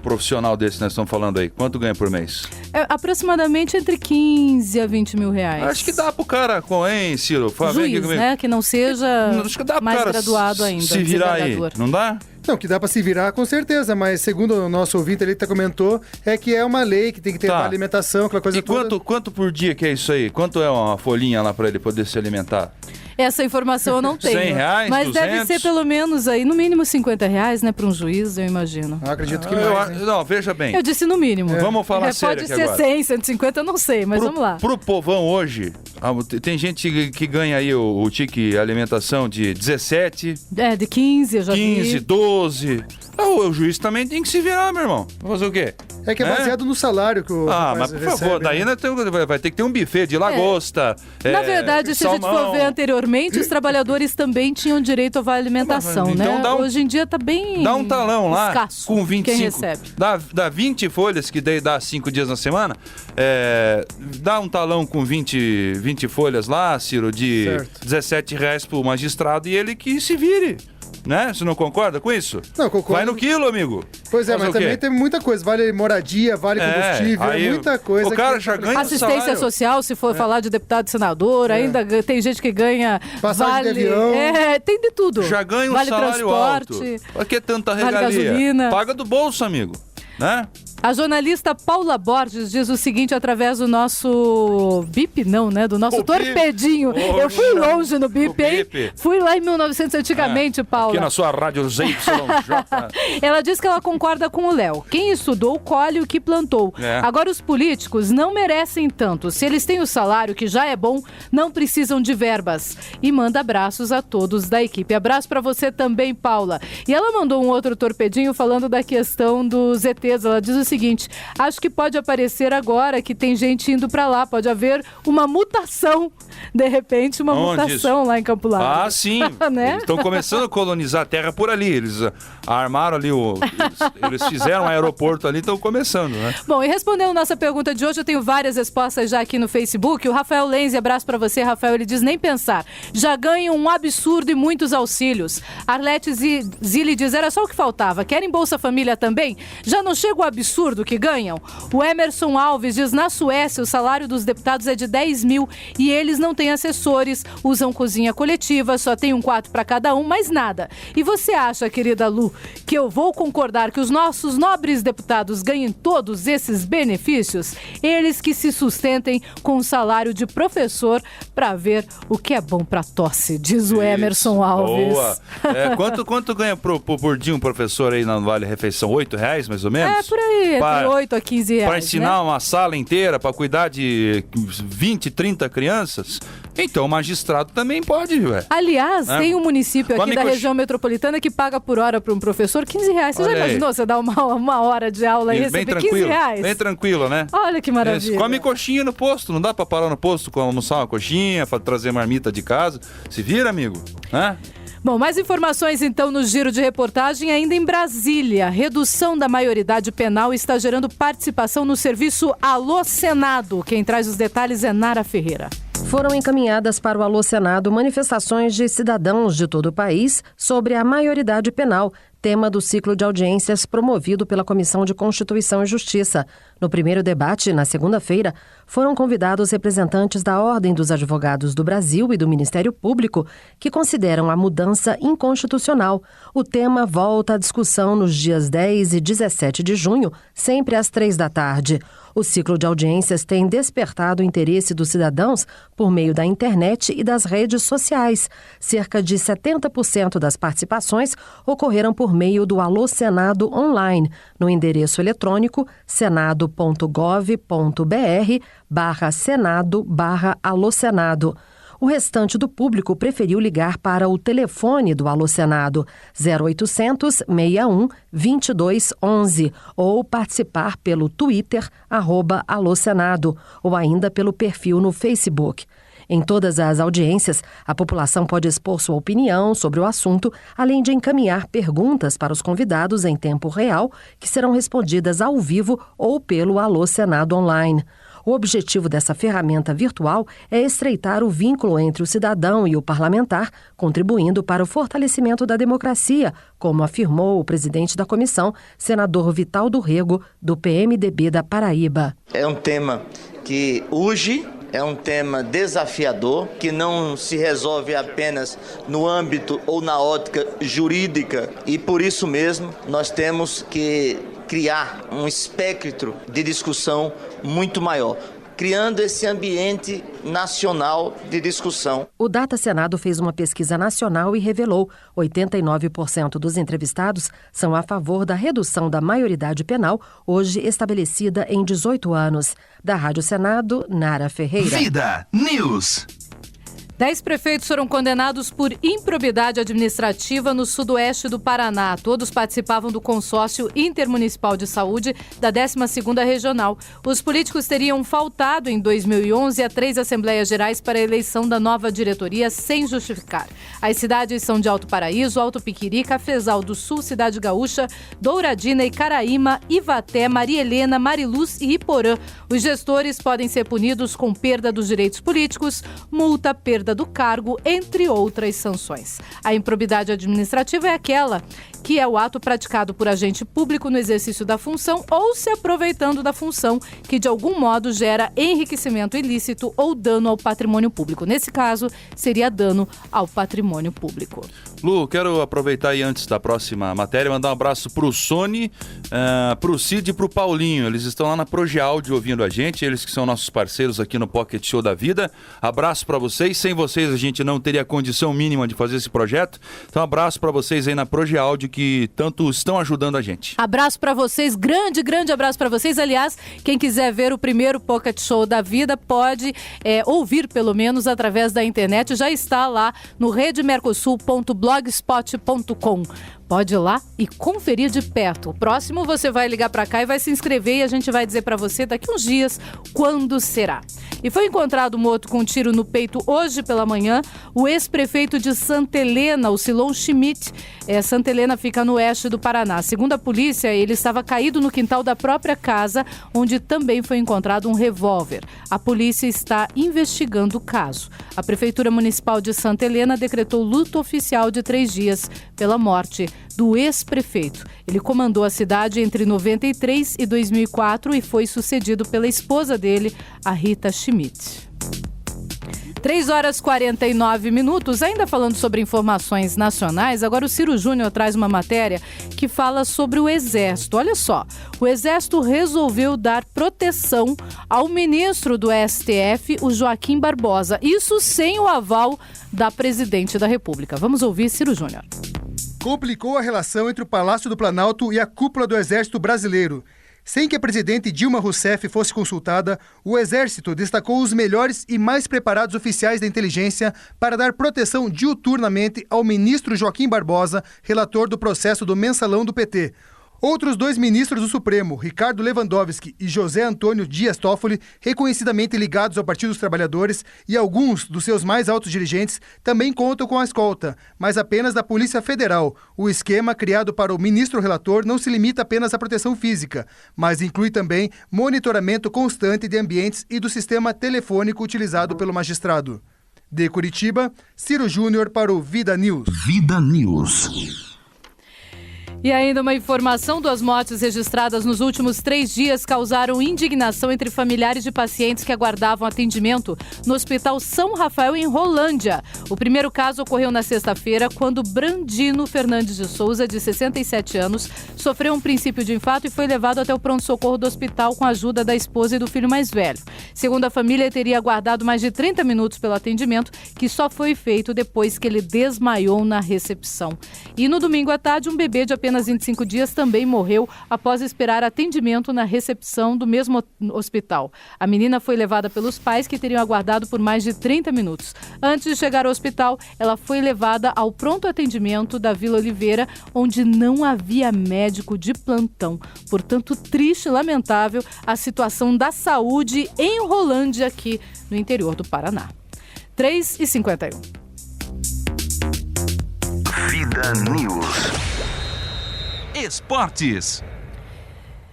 profissional desse que nós estamos falando aí? Quanto ganha por mês? Aproximadamente entre 15 a 20 mil reais. Acho que dá pro cara, hein, Ciro? Juiz, né? Que não seja mais graduado ainda. Se virar aí, não dá? Não, que dá para se virar com certeza, mas segundo o nosso ouvinte ali que comentou, é que é uma lei que tem que ter uma alimentação, aquela coisa toda. E quanto por dia que é isso aí? Quanto é uma folhinha lá para ele poder se alimentar? Essa informação eu não tenho. R$100, mas 200? Deve ser pelo menos aí, no mínimo R$50, né, para um juiz, eu imagino. Acredito que mais. Não, veja bem. Eu disse no mínimo. Vamos falar sério aqui agora. Pode ser 100, 150, eu não sei, mas vamos lá. Pro povão hoje, tem gente que ganha aí o tique alimentação de 17. De 15, eu já 15, 12. O juiz também tem que se virar, meu irmão. Vai fazer o quê? É que é baseado no salário que o mas por favor, daí vai ter que ter um buffet de lagosta. Na verdade, se a gente for ver anteriormente, os trabalhadores também tinham direito à alimentação, então né? Hoje em dia tá bem dá um talão lá escasso com 25. Quem recebe. Dá 20 folhas, que daí dá 5 dias na semana. Dá um talão com 20 folhas lá, Ciro, de R$17 pro magistrado e ele que se vire. Né? Você não concorda com isso? Não, concordo. Vai no quilo, amigo. Pois é, mas também tem muita coisa. Vale moradia, vale combustível, muita coisa. O cara já ganha assistência social, se for falar de deputado e senador, ainda tem gente que ganha passagem de avião. Tem de tudo. Já ganha um vale salário transporte, alto. Pra que tanta regalia? Vale gasolina. Paga do bolso, amigo. Né? A jornalista Paula Borges diz o seguinte através do nosso BIP, não, né? Do nosso torpedinho. Eu fui longe no BIP, hein? Fui lá em 1900 antigamente, Paula. Aqui na sua rádio ZYJ. Ela diz que ela concorda com o Léo. Quem estudou, colhe o que plantou. Agora, os políticos não merecem tanto. Se eles têm o salário, que já é bom, não precisam de verbas. E manda abraços a todos da equipe. Abraço pra você também, Paula. E ela mandou um outro torpedinho falando da questão dos ETs. Ela diz o seguinte: acho que pode aparecer agora que tem gente indo pra lá. Pode haver uma mutação. De repente, uma mutação lá em Campo Largo. Ah, sim. Né? Eles estão começando a colonizar a terra por ali. Eles armaram ali, eles fizeram um aeroporto ali e estão começando, né? Bom, e respondendo nossa pergunta de hoje, eu tenho várias respostas já aqui no Facebook. O Rafael Lenzi, abraço pra você, Rafael. Ele diz: nem pensar. Já ganham um absurdo e muitos auxílios. Arlete Zilli diz: era só o que faltava. Querem Bolsa Família também? Já não chega o absurdo que ganham? O Emerson Alves diz: na Suécia o salário dos deputados é de 10 mil e eles não têm assessores, usam cozinha coletiva, só tem um quarto para cada um, mais nada. E você acha, querida Lu, que eu vou concordar que os nossos nobres deputados ganhem todos esses benefícios? Eles que se sustentem com o salário de professor para ver o que é bom para tosse, diz o Emerson Alves. Boa. Quanto ganha por dia um professor aí no Vale Refeição? R$8 mais ou menos? É, por aí, entre 8 a 15 reais. Para ensinar, né? Uma sala inteira, para cuidar de 20, 30 crianças? Então o magistrado também pode, velho. Aliás, tem um município aqui da região metropolitana que paga por hora para um professor R$15. Você já imaginou você dar uma hora de aula e receber R$15? Bem tranquilo, né? Olha que maravilha. Come coxinha no posto, não dá para parar no posto com almoçar uma coxinha, para trazer marmita de casa. Se vira, amigo, né? Bom, mais informações então no giro de reportagem. Ainda em Brasília, redução da maioridade penal está gerando participação no serviço Alô Senado. Quem traz os detalhes é Nara Ferreira. Foram encaminhadas para o Alô Senado manifestações de cidadãos de todo o país sobre a maioridade penal, tema do ciclo de audiências promovido pela Comissão de Constituição e Justiça. No primeiro debate, na segunda-feira, foram convidados representantes da Ordem dos Advogados do Brasil e do Ministério Público, que consideram a mudança inconstitucional. O tema volta à discussão nos dias 10 e 17 de junho, sempre às 15h. O ciclo de audiências tem despertado o interesse dos cidadãos por meio da internet e das redes sociais. Cerca de 70% das participações ocorreram por meio do Alô Senado online, no endereço eletrônico senado.gov.br/senado/Alô Senado. O restante do público preferiu ligar para o telefone do Alô Senado 0800 61 22 11 ou participar pelo Twitter @Alô Senado ou ainda pelo perfil no Facebook. Em todas as audiências, a população pode expor sua opinião sobre o assunto, além de encaminhar perguntas para os convidados em tempo real, que serão respondidas ao vivo ou pelo Alô Senado online. O objetivo dessa ferramenta virtual é estreitar o vínculo entre o cidadão e o parlamentar, contribuindo para o fortalecimento da democracia, como afirmou o presidente da comissão, senador Vital do Rego, do PMDB da Paraíba. É um tema que urge. É um tema desafiador, que não se resolve apenas no âmbito ou na ótica jurídica, e por isso mesmo nós temos que criar um espectro de discussão muito maior, criando esse ambiente nacional de discussão. O Data Senado fez uma pesquisa nacional e revelou 89% dos entrevistados são a favor da redução da maioridade penal, hoje estabelecida em 18 anos. Da Rádio Senado, Nara Ferreira. Vida News. 10 prefeitos foram condenados por improbidade administrativa no sudoeste do Paraná. Todos participavam do consórcio intermunicipal de saúde da 12ª Regional. Os políticos teriam faltado em 2011 a 3 Assembleias Gerais para a eleição da nova diretoria sem justificar. As cidades são de Alto Paraíso, Alto Piquiri, Cafezal do Sul, Cidade Gaúcha, Douradina, Icaraíma, Ivaté, Maria Helena, Mariluz e Iporã. Os gestores podem ser punidos com perda dos direitos políticos, multa, perda do cargo, entre outras sanções. A improbidade administrativa é aquela que é o ato praticado por agente público no exercício da função ou se aproveitando da função que de algum modo gera enriquecimento ilícito ou dano ao patrimônio público. Nesse caso, seria dano ao patrimônio público. Lu, quero aproveitar aí antes da próxima matéria, mandar um abraço pro Sony, pro Cid e pro Paulinho. Eles estão lá na Progeáudio ouvindo a gente, eles que são nossos parceiros aqui no Pocket Show da Vida. Abraço pra vocês, sem vocês a gente não teria condição mínima de fazer esse projeto. Então abraço pra vocês aí na Progeáudio que tanto estão ajudando a gente. Abraço pra vocês, grande abraço pra vocês. Aliás, quem quiser ver o primeiro Pocket Show da Vida pode ouvir pelo menos através da internet. Já está lá no redemercosul.blogspot.com. Pode ir lá e conferir de perto. O próximo você vai ligar para cá e vai se inscrever e a gente vai dizer para você daqui uns dias quando será. E foi encontrado morto com um tiro no peito hoje pela manhã o ex-prefeito de Santa Helena, o Silon Schmidt. Santa Helena fica no oeste do Paraná. Segundo a polícia, ele estava caído no quintal da própria casa, onde também foi encontrado um revólver. A polícia está investigando o caso. A Prefeitura Municipal de Santa Helena decretou luto oficial de 3 dias pela morte do ex-prefeito. Ele comandou a cidade entre 93 e 2004 e foi sucedido pela esposa dele, a Rita Schmidt. 3h49, ainda falando sobre informações nacionais, agora o Ciro Júnior traz uma matéria que fala sobre o Exército. Olha só, o Exército resolveu dar proteção ao ministro do STF, o Joaquim Barbosa. Isso sem o aval da presidente da República. Vamos ouvir Ciro Júnior. Complicou a relação entre o Palácio do Planalto e a cúpula do Exército Brasileiro. Sem que a presidente Dilma Rousseff fosse consultada, o Exército destacou os melhores e mais preparados oficiais da inteligência para dar proteção diuturnamente ao ministro Joaquim Barbosa, relator do processo do Mensalão do PT. Outros 2 ministros do Supremo, Ricardo Lewandowski e José Antônio Dias Toffoli, reconhecidamente ligados ao Partido dos Trabalhadores, e alguns dos seus mais altos dirigentes também contam com a escolta, mas apenas da Polícia Federal. O esquema criado para o ministro relator não se limita apenas à proteção física, mas inclui também monitoramento constante de ambientes e do sistema telefônico utilizado pelo magistrado. De Curitiba, Ciro Júnior para o Vida News. Vida News. E ainda uma informação: 2 mortes registradas nos últimos 3 dias causaram indignação entre familiares de pacientes que aguardavam atendimento no Hospital São Rafael, em Rolândia. O primeiro caso ocorreu na sexta-feira, quando Brandino Fernandes de Souza, de 67 anos, sofreu um princípio de infarto e foi levado até o pronto-socorro do hospital com a ajuda da esposa e do filho mais velho. Segundo a família, ele teria aguardado mais de 30 minutos pelo atendimento, que só foi feito depois que ele desmaiou na recepção. E no domingo à tarde, um bebê de apenas 25 dias também morreu após esperar atendimento na recepção do mesmo hospital. A menina foi levada pelos pais, que teriam aguardado por mais de 30 minutos. Antes de chegar ao hospital, ela foi levada ao pronto atendimento da Vila Oliveira, onde não havia médico de plantão. Portanto, triste e lamentável a situação da saúde em Rolândia, aqui no interior do Paraná. 3h51. Vida News. Esportes.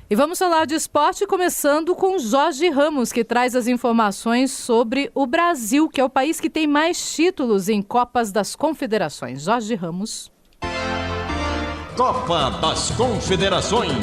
E vamos falar de esporte, começando com Jorge Ramos, que traz as informações sobre o Brasil, que é o país que tem mais títulos em Copas das Confederações. Jorge Ramos. Copa das Confederações.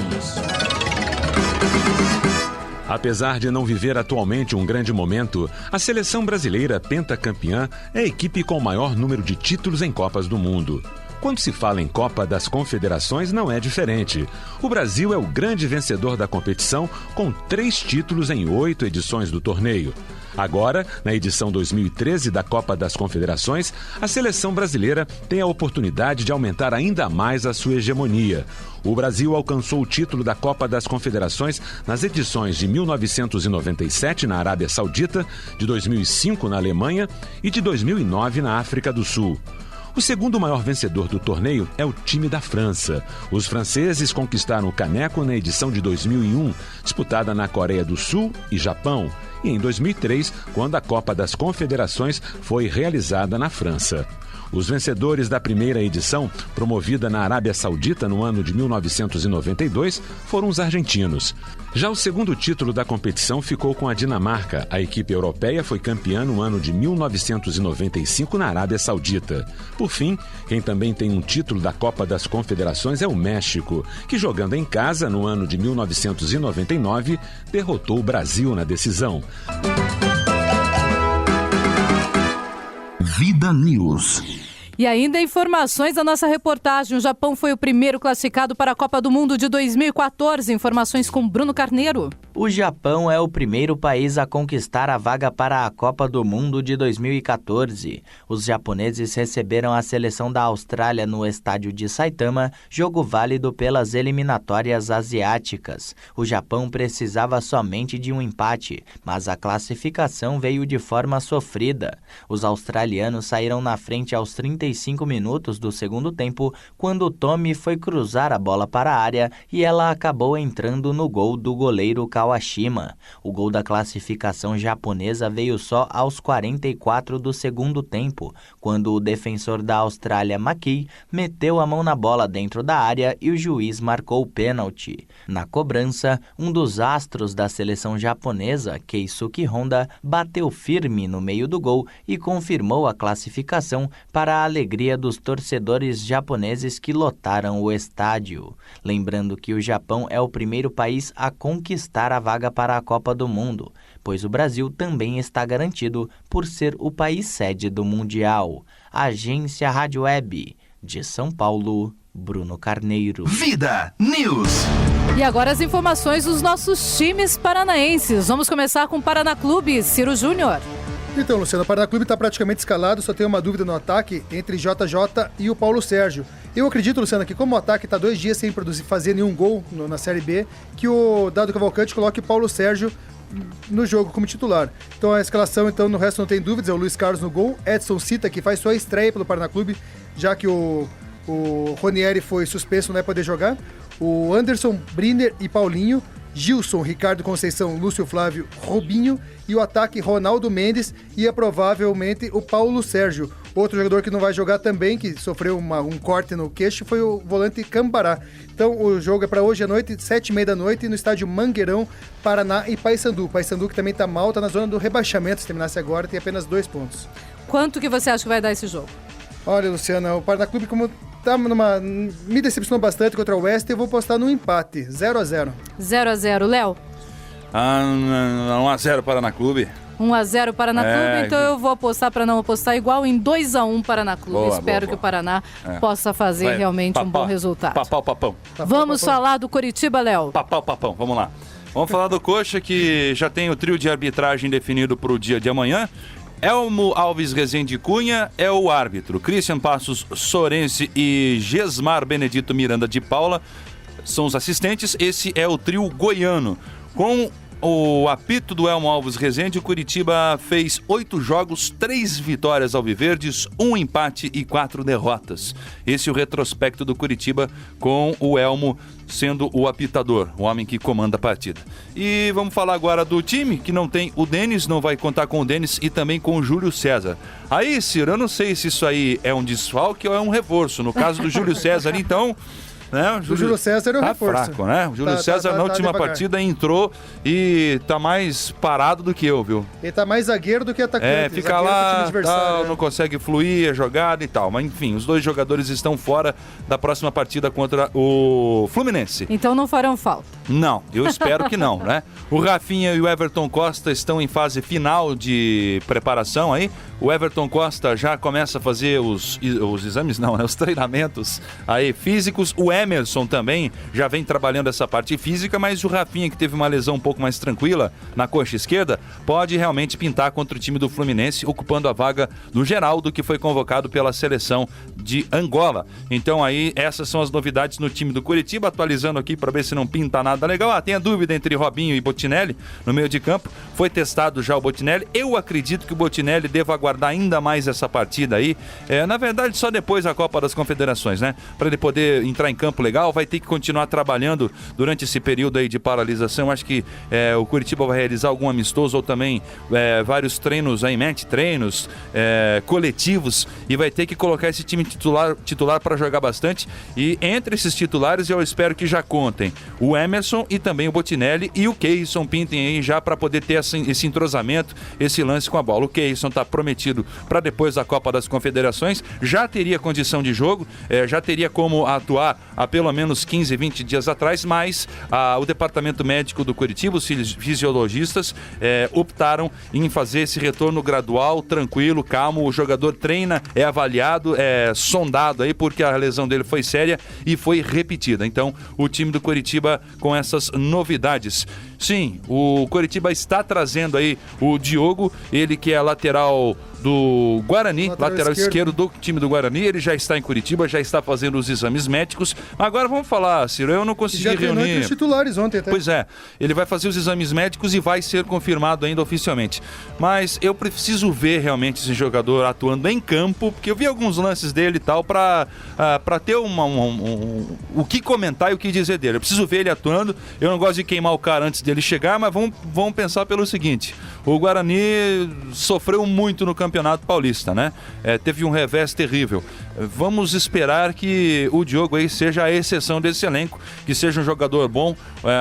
Apesar de não viver atualmente um grande momento, a seleção brasileira pentacampeã é a equipe com o maior número de títulos em Copas do Mundo. Quando se fala em Copa das Confederações, não é diferente. O Brasil é o grande vencedor da competição, com 3 títulos em 8 edições do torneio. Agora, na edição 2013 da Copa das Confederações, a seleção brasileira tem a oportunidade de aumentar ainda mais a sua hegemonia. O Brasil alcançou o título da Copa das Confederações nas edições de 1997 na Arábia Saudita, de 2005 na Alemanha e de 2009 na África do Sul. O segundo maior vencedor do torneio é o time da França. Os franceses conquistaram o caneco na edição de 2001, disputada na Coreia do Sul e Japão, e em 2003, quando a Copa das Confederações foi realizada na França. Os vencedores da primeira edição, promovida na Arábia Saudita no ano de 1992, foram os argentinos. Já o segundo título da competição ficou com a Dinamarca. A equipe europeia foi campeã no ano de 1995 na Arábia Saudita. Por fim, quem também tem um título da Copa das Confederações é o México, que, jogando em casa no ano de 1999, derrotou o Brasil na decisão. Vida News. E ainda informações da nossa reportagem. O Japão foi o primeiro classificado para a Copa do Mundo de 2014. Informações com Bruno Carneiro. O Japão é o primeiro país a conquistar a vaga para a Copa do Mundo de 2014. Os japoneses receberam a seleção da Austrália no estádio de Saitama, jogo válido pelas eliminatórias asiáticas. O Japão precisava somente de um empate, mas a classificação veio de forma sofrida. Os australianos saíram na frente aos 35 minutos do segundo tempo, quando Tomi foi cruzar a bola para a área e ela acabou entrando no gol do goleiro Kawashima. O gol da classificação japonesa veio só aos 44 do segundo tempo, quando o defensor da Austrália, Maki, meteu a mão na bola dentro da área e o juiz marcou o pênalti. Na cobrança, um dos astros da seleção japonesa, Keisuke Honda, bateu firme no meio do gol e confirmou a classificação para a alegria dos torcedores japoneses que lotaram o estádio. Lembrando que o Japão é o primeiro país a conquistar a vaga para a Copa do Mundo, pois o Brasil também está garantido por ser o país sede do Mundial. Agência Rádio Web de São Paulo, Bruno Carneiro. Vida News. E agora as informações dos nossos times paranaenses. Vamos começar com o Paraná Clube, Ciro Júnior. Então, Luciano, o Paraná Clube está praticamente escalado, só tem uma dúvida no ataque entre JJ e o Paulo Sérgio. Eu acredito, Luciano, que como o ataque está 2 dias sem fazer nenhum gol na Série B, que o Dado Cavalcante coloque o Paulo Sérgio no jogo como titular. Então a escalação, no resto não tem dúvidas, é o Luiz Carlos no gol, Edson Cita, que faz sua estreia pelo Paraná Clube, já que o Ronieri foi suspenso, não vai poder jogar, o Anderson, Briner e Paulinho, Gilson, Ricardo Conceição, Lúcio Flávio, Robinho e o ataque Ronaldo Mendes e provavelmente o Paulo Sérgio. Outro jogador que não vai jogar também, que sofreu um corte no queixo, foi o volante Cambará. Então o jogo é para hoje à noite, 7h30 da noite, no estádio Mangueirão, Paraná e Paysandu. Paysandu que também está mal, está na zona do rebaixamento, se terminasse agora, tem apenas 2 pontos. Quanto que você acha que vai dar esse jogo? Olha, Luciana, o Paraná Clube me decepcionou bastante contra o Oeste, eu vou postar num empate, 0-0. 0-0, Léo? 1-0 Paraná Clube. 1-0 Paraná Clube, então eu vou apostar para não apostar igual em 2-1 Paraná Clube. Boa, Espero que o Paraná possa fazer realmente um bom resultado. Papão. Vamos falar do Coritiba, Léo? Papão, vamos lá. Vamos falar do Coxa, que já tem o trio de arbitragem definido para o dia de amanhã. Elmo Alves Rezende Cunha é o árbitro. Christian Passos Sorense e Gesmar Benedito Miranda de Paula são os assistentes. Esse é o trio goiano. Com o apito do Elmo Alves Rezende, o Curitiba fez 8 jogos, 3 vitórias alviverdes, 1 empate e 4 derrotas. Esse é o retrospecto do Curitiba, com o Elmo sendo o apitador, o homem que comanda a partida. E vamos falar agora do time, que não tem o Denis, não vai contar com o Denis e também com o Júlio César. Aí, Ciro, eu não sei se isso aí é um desfalque ou é um reforço. No caso do Júlio César, então... Né? O Júlio César é o reforço. Fraco, né? O Júlio César na última partida entrou e tá mais parado do que eu, viu? Ele tá mais zagueiro do que atacante. Fica lá, tal, não consegue fluir a jogada e tal. Mas enfim, os 2 jogadores estão fora da próxima partida contra o Fluminense. Então não farão falta. Não, eu espero que não, né? O Rafinha e o Everton Costa estão em fase final de preparação aí. O Everton Costa já começa a fazer os exames, não, né? Os treinamentos aí físicos. O Emerson também já vem trabalhando essa parte física, mas o Rafinha, que teve uma lesão um pouco mais tranquila na coxa esquerda, pode realmente pintar contra o time do Fluminense, ocupando a vaga do Geraldo, que foi convocado pela seleção de Angola. Então aí, essas são as novidades no time do Curitiba, atualizando aqui para ver se não pinta nada legal. Tem a dúvida entre Robinho e Botinelli no meio de campo, foi testado já o Botinelli. Eu acredito que o Botinelli deva aguardar ainda mais essa partida aí, na verdade só depois da Copa das Confederações, né? Para ele poder entrar em campo legal, vai ter que continuar trabalhando durante esse período aí de paralisação. Acho que o Curitiba vai realizar algum amistoso ou também vários treinos aí, treinos coletivos, e vai ter que colocar esse time titular para jogar bastante. E entre esses titulares eu espero que já contem o Emerson e também o Botinelli e o Keison pintem aí já para poder ter esse entrosamento, esse lance com a bola. O Keison tá prometido para depois da Copa das Confederações, já teria condição de jogo, já teria como atuar há pelo menos 15, 20 dias atrás, mas o departamento médico do Coritiba, os fisiologistas, optaram em fazer esse retorno gradual, tranquilo, calmo. O jogador treina, é avaliado, é sondado aí, porque a lesão dele foi séria e foi repetida. Então, o time do Coritiba com essas novidades. Sim, o Coritiba está trazendo aí o Diogo, ele que é lateral do Guarani, lateral esquerdo do time do Guarani. Ele já está em Curitiba, já está fazendo os exames médicos. Agora vamos falar, Ciro, eu não consegui reunir... entre os titulares ontem até. Pois é, ele vai fazer os exames médicos e vai ser confirmado ainda oficialmente. Mas eu preciso ver realmente esse jogador atuando em campo, porque eu vi alguns lances dele e tal, para ter o que comentar e o que dizer dele. Eu preciso ver ele atuando. Eu não gosto de queimar o cara antes dele chegar, mas vamos pensar pelo seguinte: o Guarani sofreu muito no Campeonato Paulista, né? Teve um revés terrível. Vamos esperar que o Diogo aí seja a exceção desse elenco, que seja um jogador bom,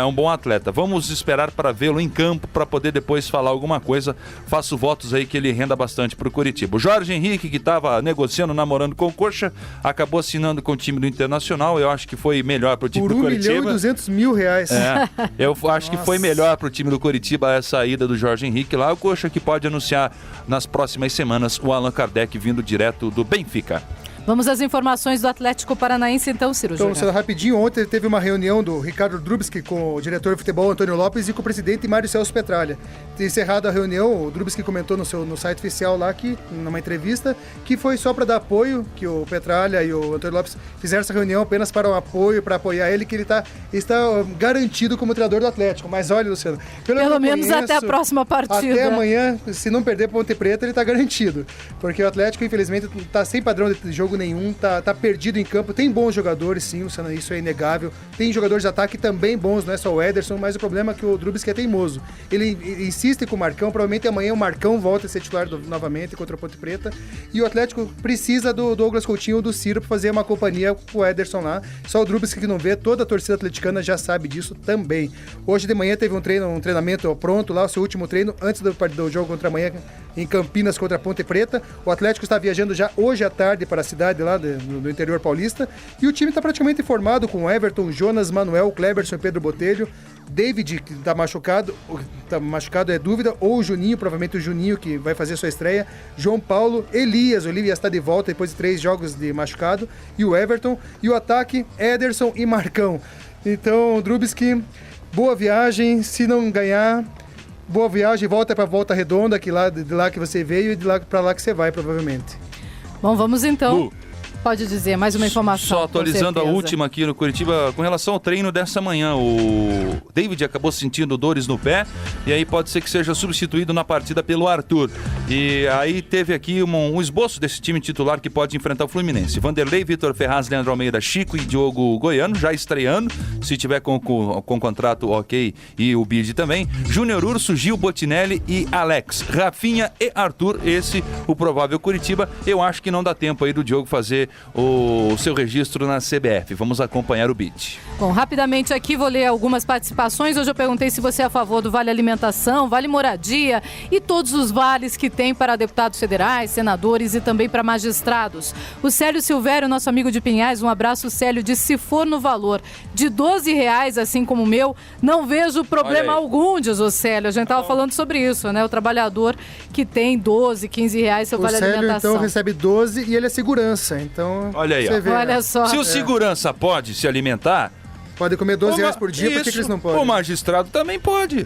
um bom atleta. Vamos esperar para vê-lo em campo, para poder depois falar alguma coisa. Faço votos aí que ele renda bastante para o Coritiba. O Jorge Henrique, que estava negociando, namorando com o Coxa, acabou assinando com o time do Internacional. Eu acho que foi melhor para o time do Coritiba. Por R$1.200.000. Eu acho que foi melhor para o time do Coritiba essa ida do Jorge Henrique lá. O Coxa que pode anunciar nas próximas semanas o Allan Kardec vindo direto do Benfica. Vamos às informações do Atlético Paranaense, então, Ciro. Então, sendo rapidinho, ontem teve uma reunião do Ricardo Drubski com o diretor de futebol Antônio Lopes e com o presidente Mário Celso Petralha. Encerrado a reunião, o Drubski comentou no site oficial lá, numa entrevista, que foi só para dar apoio, que o Petralha e o Antônio Lopes fizeram essa reunião apenas para um apoio, para apoiar ele, que ele está garantido como treinador do Atlético. Mas olha, Luciano, pelo menos até a próxima partida. Até amanhã, se não perder Ponte Preta, ele está garantido. Porque o Atlético, infelizmente, está sem padrão de jogo nenhum, tá perdido em campo. Tem bons jogadores, sim, Luciano, isso é inegável. Tem jogadores de ataque também bons, não é só o Ederson, mas o problema é que o Drubski é teimoso. Ele insiste com o Marcão, provavelmente amanhã o Marcão volta a ser titular novamente contra o Ponte Preta. E o Atlético precisa do Douglas Coutinho ou do Ciro para fazer uma companhia com o Ederson lá. Só o Drubski que não vê, toda a torcida atleticana já sabe disso também. Hoje de manhã teve um treinamento pronto lá, o seu último treino, antes do jogo contra amanhã em Campinas contra a Ponte Preta. O Atlético está viajando já hoje à tarde para a cidade lá do interior paulista, e o time está praticamente formado com Everton, Jonas, Manuel, Kleberson e Pedro Botelho. David, que está machucado é dúvida, ou o Juninho, provavelmente o Juninho que vai fazer sua estreia, João Paulo, Elias, o Elias está de volta depois de 3 jogos de machucado, e o Everton, e o ataque, Ederson e Marcão. Então, Drubski, boa viagem, se não ganhar, boa viagem, volta para Volta Redonda, de lá que você veio e de lá para lá que você vai, provavelmente. Bom, vamos então. Pode dizer, mais uma informação. Só atualizando a última aqui no Curitiba, com relação ao treino dessa manhã. O David acabou sentindo dores no pé, e aí pode ser que seja substituído na partida pelo Arthur. E aí teve aqui um esboço desse time titular que pode enfrentar o Fluminense. Vanderlei, Vitor Ferraz, Leandro Almeida, Chico e Diogo Goiano, já estreando, se tiver com contrato ok, e o bid também. Júnior Urso, Gil, Botinelli e Alex. Rafinha e Arthur, esse o provável Curitiba. Eu acho que não dá tempo aí do Diogo fazer o seu registro na CBF. Vamos acompanhar o bid. Bom, rapidamente aqui vou ler algumas participações. Hoje eu perguntei se você é a favor do Vale Alimentação, Vale Moradia e todos os vales que tem para deputados federais, senadores e também para magistrados. O Célio Silvério, nosso amigo de Pinhais, um abraço, Célio, disse: se for no valor de R$12, assim como o meu, não vejo problema algum, diz o Célio. A gente estava falando sobre isso, né? O trabalhador que tem R$12, R$15 seu Vale Célio, Alimentação. Então, recebe 12 e ele é segurança. Então, olha aí, ó. Olha só. Se o segurança pode se alimentar, pode comer R$12 por dia, por que eles não podem? O magistrado também pode.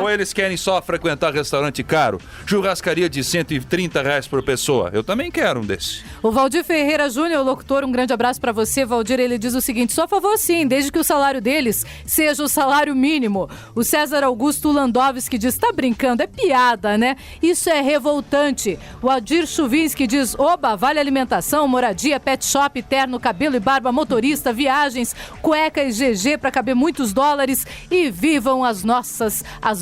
Ou eles querem só frequentar restaurante caro, churrascaria de R$130 por pessoa. Eu também quero um desse. O Valdir Ferreira Júnior, locutor, um grande abraço pra você, Valdir. Ele diz o seguinte: só a favor sim, desde que o salário deles seja o salário mínimo. O César Augusto Landowski diz: tá brincando, é piada, né? Isso é revoltante. O Adir Chuvinski diz: oba, vale alimentação, moradia, pet shop, terno, cabelo e barba, motorista, viagens, cuecas GG para caber muitos dólares e vivam as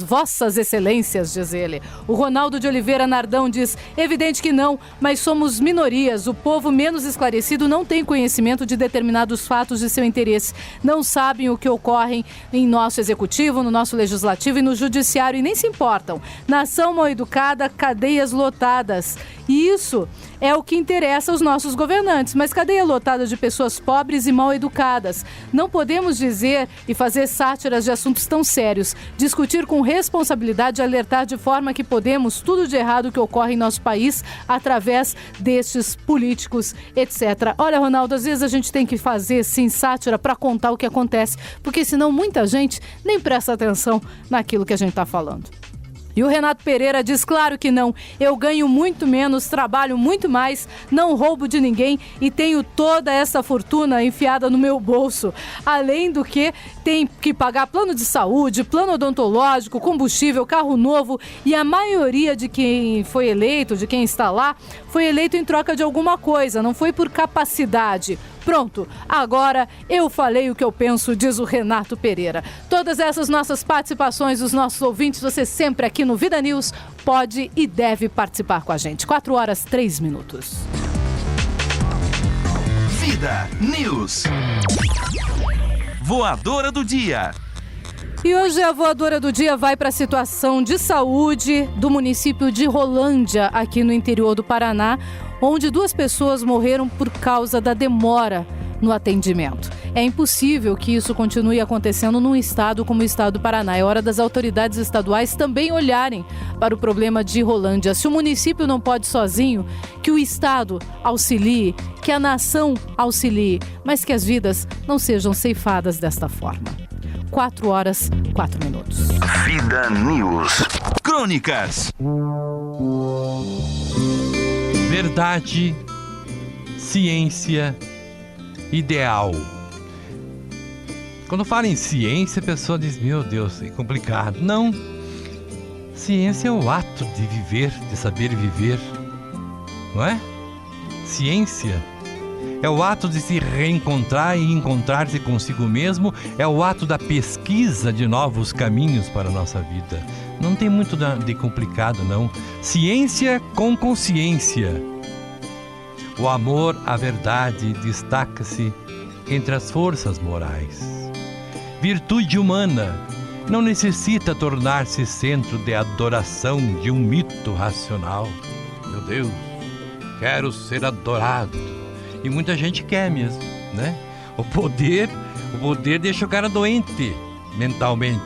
vossas excelências, diz ele. O Ronaldo de Oliveira Nardão diz: evidente que não, mas somos minorias. O povo menos esclarecido não tem conhecimento de determinados fatos de seu interesse. Não sabem o que ocorre em nosso executivo, no nosso legislativo e no judiciário e nem se importam. Nação mal educada, cadeias lotadas. E isso é o que interessa aos nossos governantes. Mas cadeia lotada de pessoas pobres e mal educadas. Não podemos dizer e fazer sátiras de assuntos tão sérios. Discutir com responsabilidade e alertar de forma que podemos tudo de errado que ocorre em nosso país através destes políticos, etc. Olha, Ronaldo, às vezes a gente tem que fazer, sim, sátira para contar o que acontece, porque senão muita gente nem presta atenção naquilo que a gente está falando. E o Renato Pereira diz: claro que não, eu ganho muito menos, trabalho muito mais, não roubo de ninguém e tenho toda essa fortuna enfiada no meu bolso. Além do que, tem que pagar plano de saúde, plano odontológico, combustível, carro novo, e a maioria de quem foi eleito, de quem está lá, foi eleito em troca de alguma coisa, não foi por capacidade. Pronto, agora eu falei o que eu penso, diz o Renato Pereira. Todas essas nossas participações, os nossos ouvintes, você sempre aqui no Vida News pode e deve participar com a gente. 4h03. Vida News. Voadora do dia. E hoje a voadora do dia vai para a situação de saúde do município de Rolândia, aqui no interior do Paraná, onde 2 pessoas morreram por causa da demora no atendimento. É impossível que isso continue acontecendo num estado como o estado do Paraná. É hora das autoridades estaduais também olharem para o problema de Rolândia. Se o município não pode sozinho, que o estado auxilie, que a nação auxilie, mas que as vidas não sejam ceifadas desta forma. 4h04. Vida News. Crônicas. Verdade, ciência, ideal. Quando fala em ciência, a pessoa diz: meu Deus, é complicado. Não. Ciência é o ato de viver, de saber viver. Não é? Ciência é o ato de se reencontrar e encontrar-se consigo mesmo. É o ato da pesquisa de novos caminhos para a nossa vida. Não tem muito de complicado, não. Ciência com consciência. O amor à verdade destaca-se entre as forças morais. Virtude humana não necessita tornar-se centro de adoração de um mito racional. Meu Deus, quero ser adorado. E muita gente quer mesmo, né? O poder deixa o cara doente mentalmente.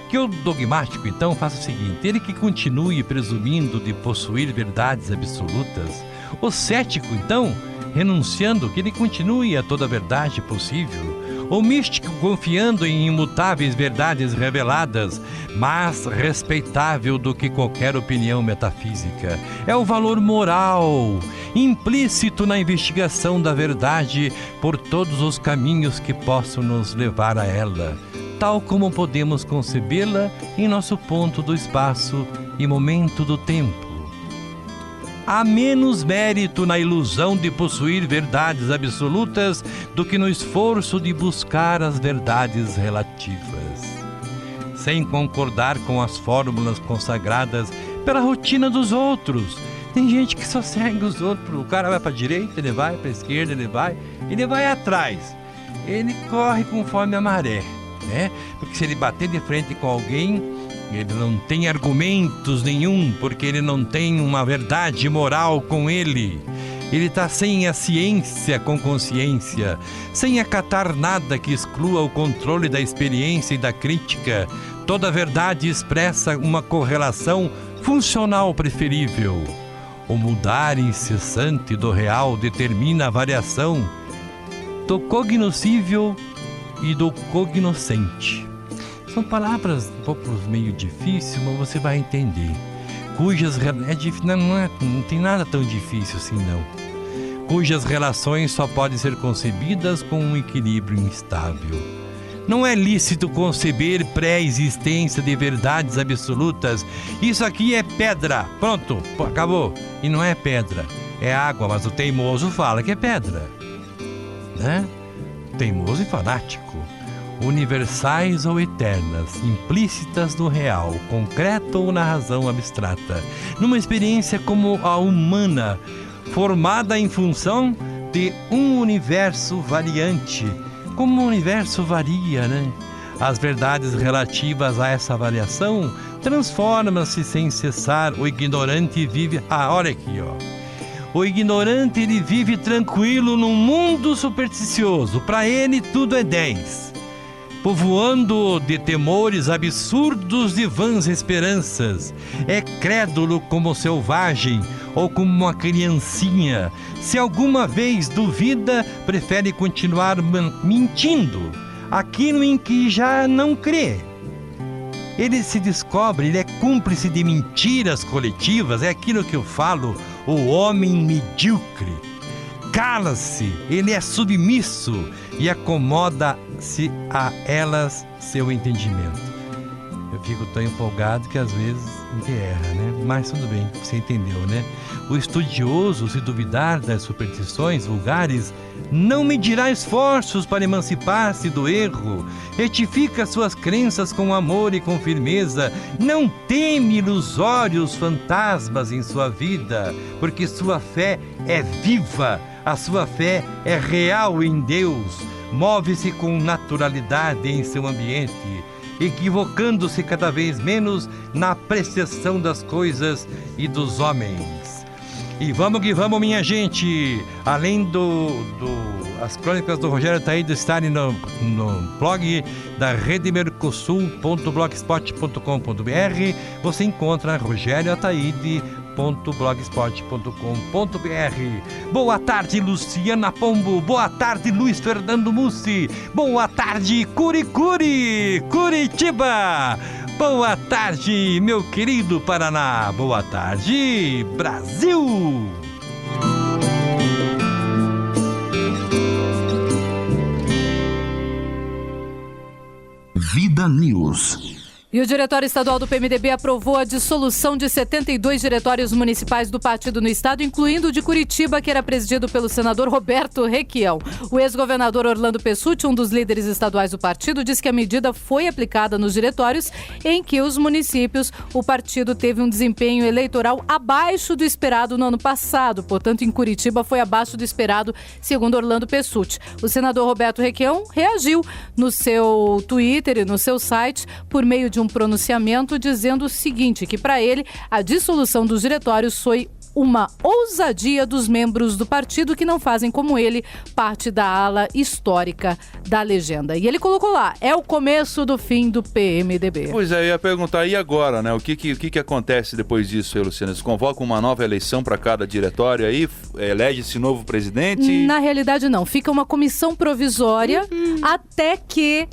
Que o dogmático, então, faça o seguinte: ele que continue presumindo de possuir verdades absolutas. O cético, então, renunciando que ele continue a toda verdade possível. O místico confiando em imutáveis verdades reveladas, mas respeitável do que qualquer opinião metafísica. É o valor moral, implícito na investigação da verdade por todos os caminhos que possam nos levar a ela, tal como podemos concebê-la em nosso ponto do espaço e momento do tempo. Há menos mérito na ilusão de possuir verdades absolutas do que no esforço de buscar as verdades relativas. Sem concordar com as fórmulas consagradas pela rotina dos outros. Tem gente que só segue os outros. O cara vai para a direita, ele vai para a esquerda, ele vai atrás. Ele corre conforme a maré, né? Porque se ele bater de frente com alguém, ele não tem argumentos nenhum, porque ele não tem uma verdade moral com ele. Ele está sem a ciência com consciência, sem acatar nada que exclua o controle da experiência e da crítica. Toda verdade expressa uma correlação funcional preferível. O mudar incessante do real determina a variação do cognoscível e do cognoscente. São palavras um pouco meio difíceis, mas você vai entender. Não tem nada tão difícil assim, não. Cujas relações só podem ser concebidas com um equilíbrio instável. Não é lícito conceber pré-existência de verdades absolutas. Isso aqui é pedra. Pronto, acabou. E não é pedra, é água, mas o teimoso fala que é pedra, né? teimoso e fanático. Universais ou eternas, implícitas no real, concreto ou na razão abstrata, numa experiência como a humana, formada em função de um universo variante. Como o universo varia, né? As verdades relativas a essa variação transformam-se sem cessar. O ignorante vive... olha aqui, ó. O ignorante, ele vive tranquilo num mundo supersticioso. Para ele, tudo é 10. Povoando de temores absurdos de vãs esperanças. É crédulo como selvagem ou como uma criancinha. Se alguma vez duvida, prefere continuar mentindo aquilo em que já não crê. Ele se descobre, ele é cúmplice de mentiras coletivas, é aquilo que eu falo, o homem medíocre. Cala-se, ele é submisso e acomoda-se a elas seu entendimento. Eu fico tão empolgado que às vezes me erra, né? Mas tudo bem, você entendeu, né? O estudioso, se duvidar das superstições vulgares, não medirá esforços para emancipar-se do erro. Retifica suas crenças com amor e com firmeza. Não teme ilusórios fantasmas em sua vida, porque sua fé é viva, a sua fé é real em Deus. Move-se com naturalidade em seu ambiente, equivocando-se cada vez menos na apreciação das coisas e dos homens. E vamos que vamos, minha gente! Além as crônicas do Rogério Ataíde estarem no blog da redemercosul.blogspot.com.br, você encontra rogerioataide.blogspot.com.br. Boa tarde, Luciana Pombo. Boa tarde, Luiz Fernando Mussi. Boa tarde, Curicuri, Curitiba. Boa tarde, meu querido Paraná. Boa tarde, Brasil. Vida News. E o Diretório Estadual do PMDB aprovou a dissolução de 72 diretórios municipais do partido no estado, incluindo o de Curitiba, que era presidido pelo senador Roberto Requião. O ex-governador Orlando Pessutti, um dos líderes estaduais do partido, disse que a medida foi aplicada nos diretórios em que os municípios, o partido teve um desempenho eleitoral abaixo do esperado no ano passado. Portanto, em Curitiba foi abaixo do esperado, segundo Orlando Pessutti. O senador Roberto Requião reagiu no seu Twitter e no seu site por meio de um pronunciamento dizendo o seguinte, que para ele a dissolução dos diretórios foi uma ousadia dos membros do partido que não fazem como ele parte da ala histórica da legenda. E ele colocou lá, é o começo do fim do PMDB. Pois é, eu ia perguntar, e agora, né? O que acontece depois disso, Luciana? Eles convocam uma nova eleição para cada diretório aí? Elege-se novo presidente? Na realidade não, fica uma comissão provisória até que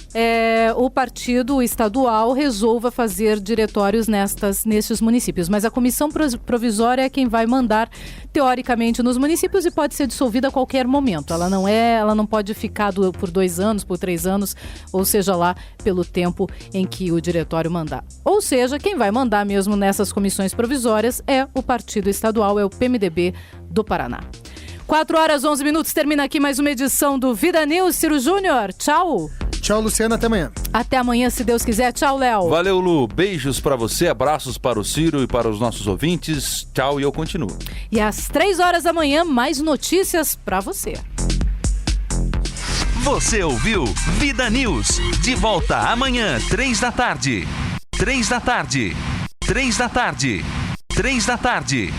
o partido estadual resolva fazer diretórios nestes municípios. Mas a comissão provisória é quem vai mandar, teoricamente, nos municípios e pode ser dissolvida a qualquer momento. Ela não pode ficar por 2 anos, por 3 anos, ou seja lá, pelo tempo em que o diretório mandar. Ou seja, quem vai mandar mesmo nessas comissões provisórias é o partido estadual, é o PMDB do Paraná. 4h11, termina aqui mais uma edição do Vida News. Ciro Júnior, tchau. Tchau, Luciana, até amanhã. Até amanhã, se Deus quiser. Tchau, Léo. Valeu, Lu. Beijos pra você, abraços para o Ciro e para os nossos ouvintes. Tchau e eu continuo. E às 3h da manhã, mais notícias pra você. Você ouviu Vida News. De volta amanhã, 3 da tarde. 3 da tarde. 3 da tarde. 3 da tarde.